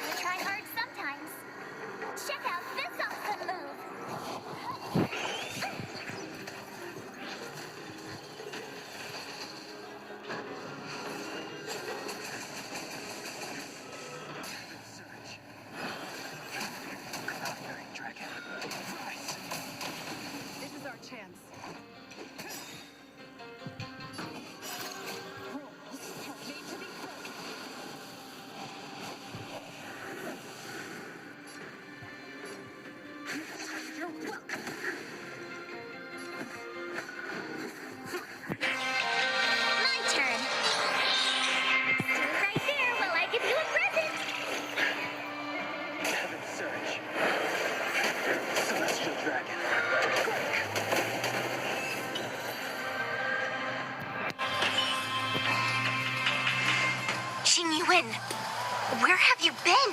You try hard sometimes. Check out this awesome move. Heaven Surge. Cloud-bearing Dragon. Rise. This is our chance. Rules need to be broken. You're welcome. My turn. Stand right there while I give you a present. Heaven Surge. Celestial Dragon. Xing Yuan, where have you been?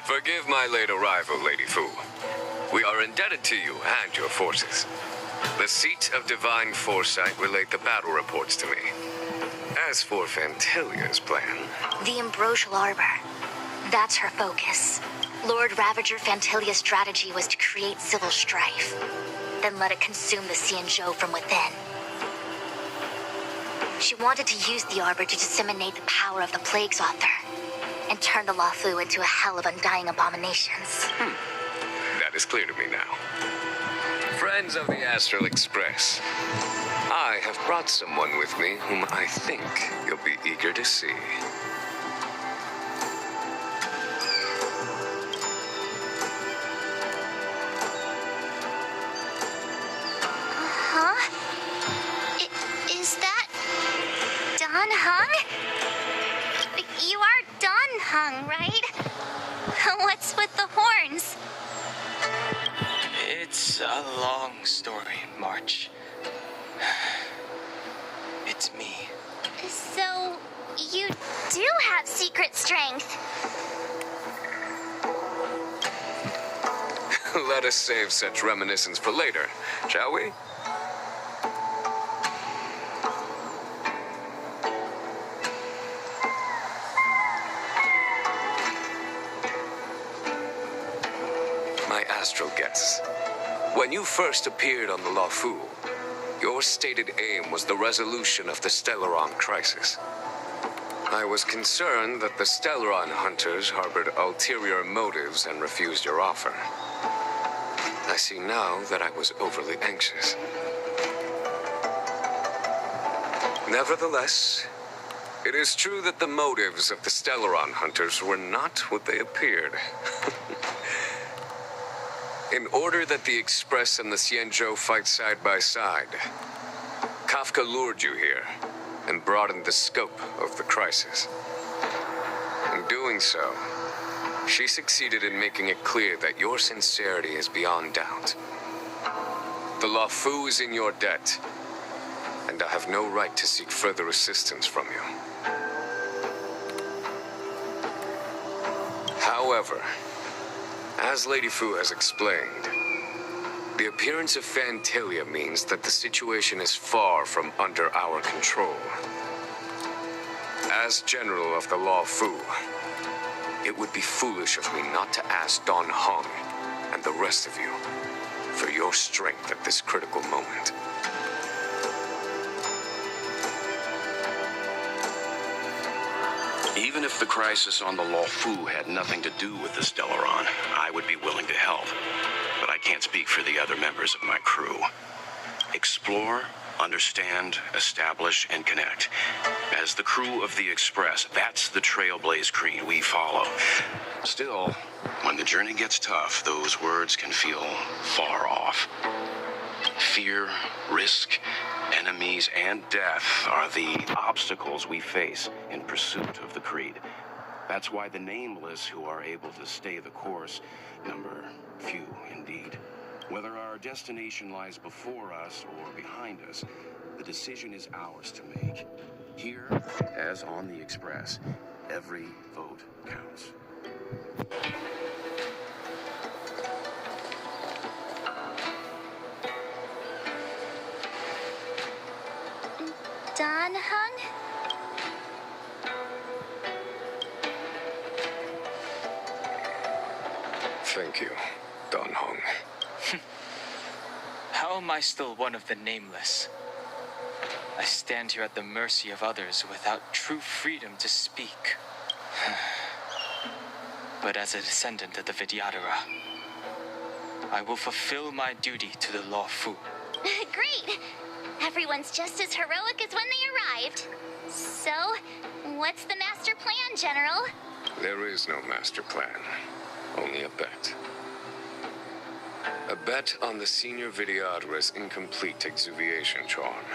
Forgive my late arrival, Lady Fu. We are indebted to you and your forces. The Seat of Divine Foresight relayed the battle reports to me. As for Fantilia's plan, The Ambrosial Arbor. That's her focus. Lord Ravager Fantilia's strategy was to create civil strife, then let it consume the Xianzhou from within. She wanted to use the Arbor to disseminate the power of the Plague's author, and turn the Luofu into a hell of undying abominations. that is clear to me now. Friends of the Astral Express, I have brought someone with me whom I think you'll be eager to see. Huh? Is that Don Hung? You are Don Hung, right? What's with the horns? It's a long story, March. It's me. So, you do have secret strength. Let us save such reminiscence for later, shall we? My astral guests, when you first appeared on the Luofu, your stated aim was the resolution of the Stellaron crisis. I was concerned that the Stellaron hunters harbored ulterior motives and refused your offer. I see now that I was overly anxious. Nevertheless, it is true that the motives of the Stellaron hunters were not what they appeared. In order that the Express and the Xianzhou fight side by side, Kafka lured you here and broadened the scope of the crisis. In doing so, she succeeded in making it clear that your sincerity is beyond doubt. The Luofu is in your debt, and I have no right to seek further assistance from you. However, as Lady Fu has explained, the appearance of Fantilia means that the situation is far from under our control. As General of the Luofu, it would be foolish of me not to ask Don Hung and the rest of you for your strength at this critical moment. Even if the crisis on the Luofu had nothing to do with the Stellaron, I would be willing to help. But I can't speak for the other members of my crew. Explore, understand, establish, and connect. As the crew of the Express, that's the Trailblaze creed we follow. Still, when the journey gets tough, those words can feel far off. Fear, risk, enemies, and death are the obstacles we face in pursuit of the creed. That's why the nameless who are able to stay the course number few indeed. Whether our destination lies before us or behind us, the decision is ours to make. Here, as on the Express, every vote counts. Dan Heng? Thank you, Dan Heng. How am I still one of the nameless? I stand here at the mercy of others without true freedom to speak. But as a descendant of the Vidyadhara, I will fulfill my duty to the Luofu. Great! Everyone's just as heroic as when they arrived. So, what's the master plan, General? There is no master plan, only a bet. A bet on the senior Vidyadhara's incomplete exuviation charm.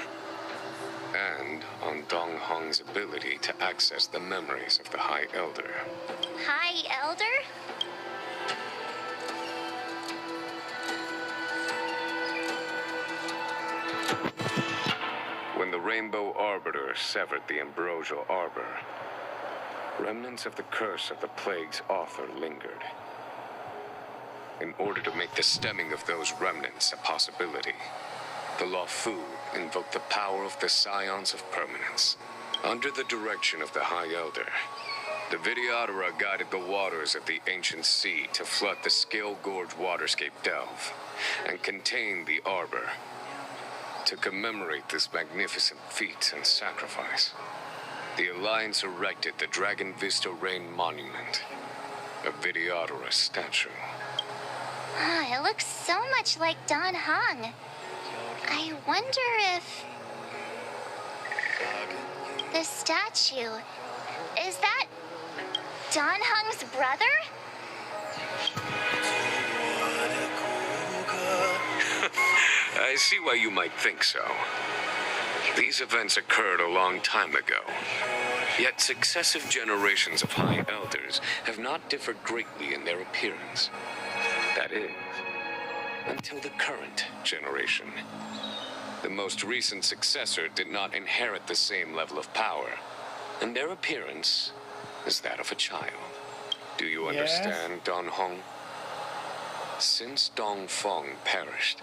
And on Dong Hong's ability to access the memories of the High Elder. High Elder? When the Rainbow Arbiter severed the Ambrosial Arbor, remnants of the curse of the plague's author lingered. In order to make the stemming of those remnants a possibility, the Luofu invoked the power of the Scions of Permanence. Under the direction of the High Elder, the Vidyadhara guided the waters of the ancient sea to flood the Scale Gorge waterscape delve and contain the Arbor. To commemorate this magnificent feat and sacrifice, the Alliance erected the Dragon Vista Rain Monument, a Vidyadhara statue. It looks so much like Dan Heng. I wonder if... the statue... is that... Dan Heng's brother? I see why you might think so. These events occurred a long time ago. Yet successive generations of High Elders have not differed greatly in their appearance. That is, until the current generation. The most recent successor did not inherit the same level of power, and their appearance is that of a child. Do you understand, Dan Heng? Since Dong Feng perished,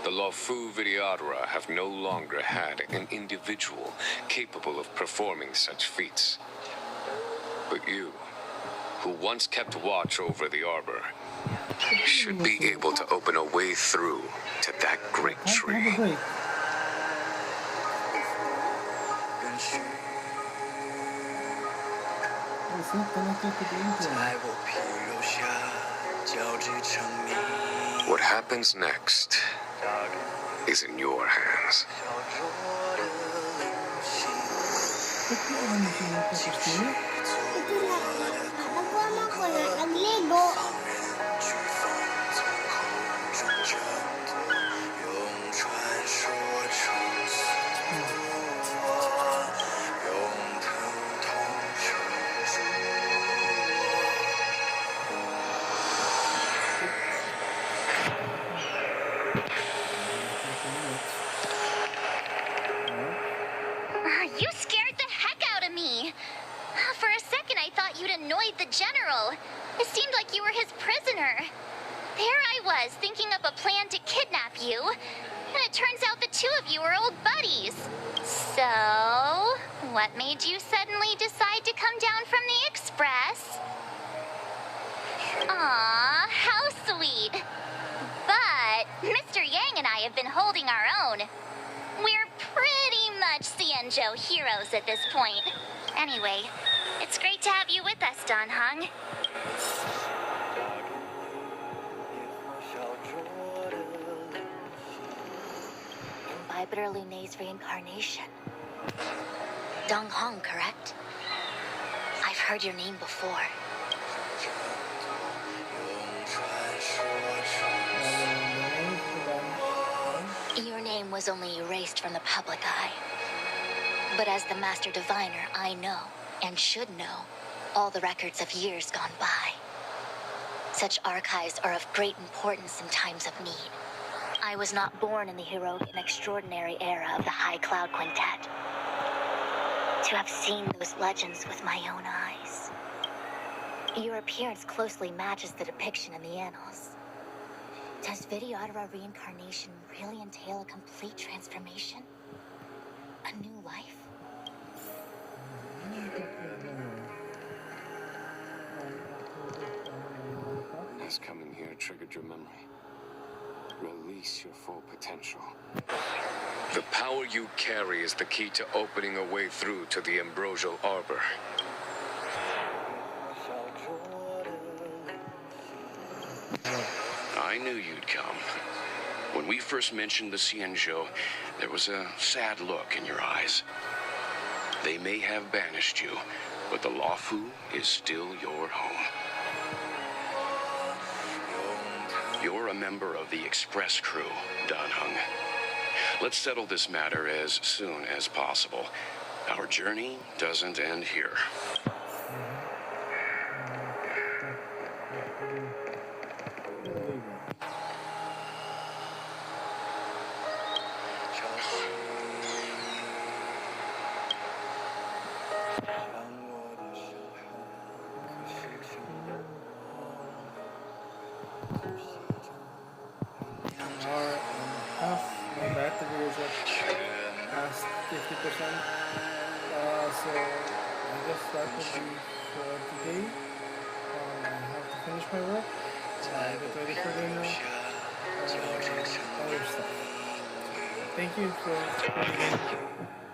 the Luofu Vidyadhara have no longer had an individual capable of performing such feats. But you, who once kept watch over the Arbor, should be able to open a way through to that great tree. What happens next is in your hands. You scared the heck out of me. For a second, I thought you'd annoyed the general. It seemed like you were his prisoner. There I was, thinking up a plan to kidnap you. And it turns out the two of you are old buddies. So, what made you suddenly decide to come down from the Express? Aw, how sweet. But Mr. Yang and I have been holding our own. We're pretty much Xianzhou heroes at this point. Anyway, it's great to have you with us, Dan Heng. Imbibitor Lune's reincarnation. Dong Hong, correct? I've heard your name before. Your name was only erased from the public eye. But as the Master Diviner, I know, and should know, all the records of years gone by. Such archives are of great importance in times of need. I was not born in the heroic and extraordinary era of the High Cloud Quintet. To have seen those legends with my own eyes. Your appearance closely matches the depiction in the annals. Does Videodora reincarnation really entail a complete transformation? A new life? Has coming here triggered your memory? Release your full potential. The power you carry is the key to opening a way through to the Ambrosial Arbor. I knew you'd come. When we first mentioned the Xianzhou, there was a sad look in your eyes. They may have banished you, but the Luofu is still your home. You're a member of the Express crew, Dan Heng. Let's settle this matter as soon as possible. Our journey doesn't end here. My battery is at past 50%. So I guess that would be for today. I have to finish my work. Get ready for dinner. Other stuff. Thank you for tuning in.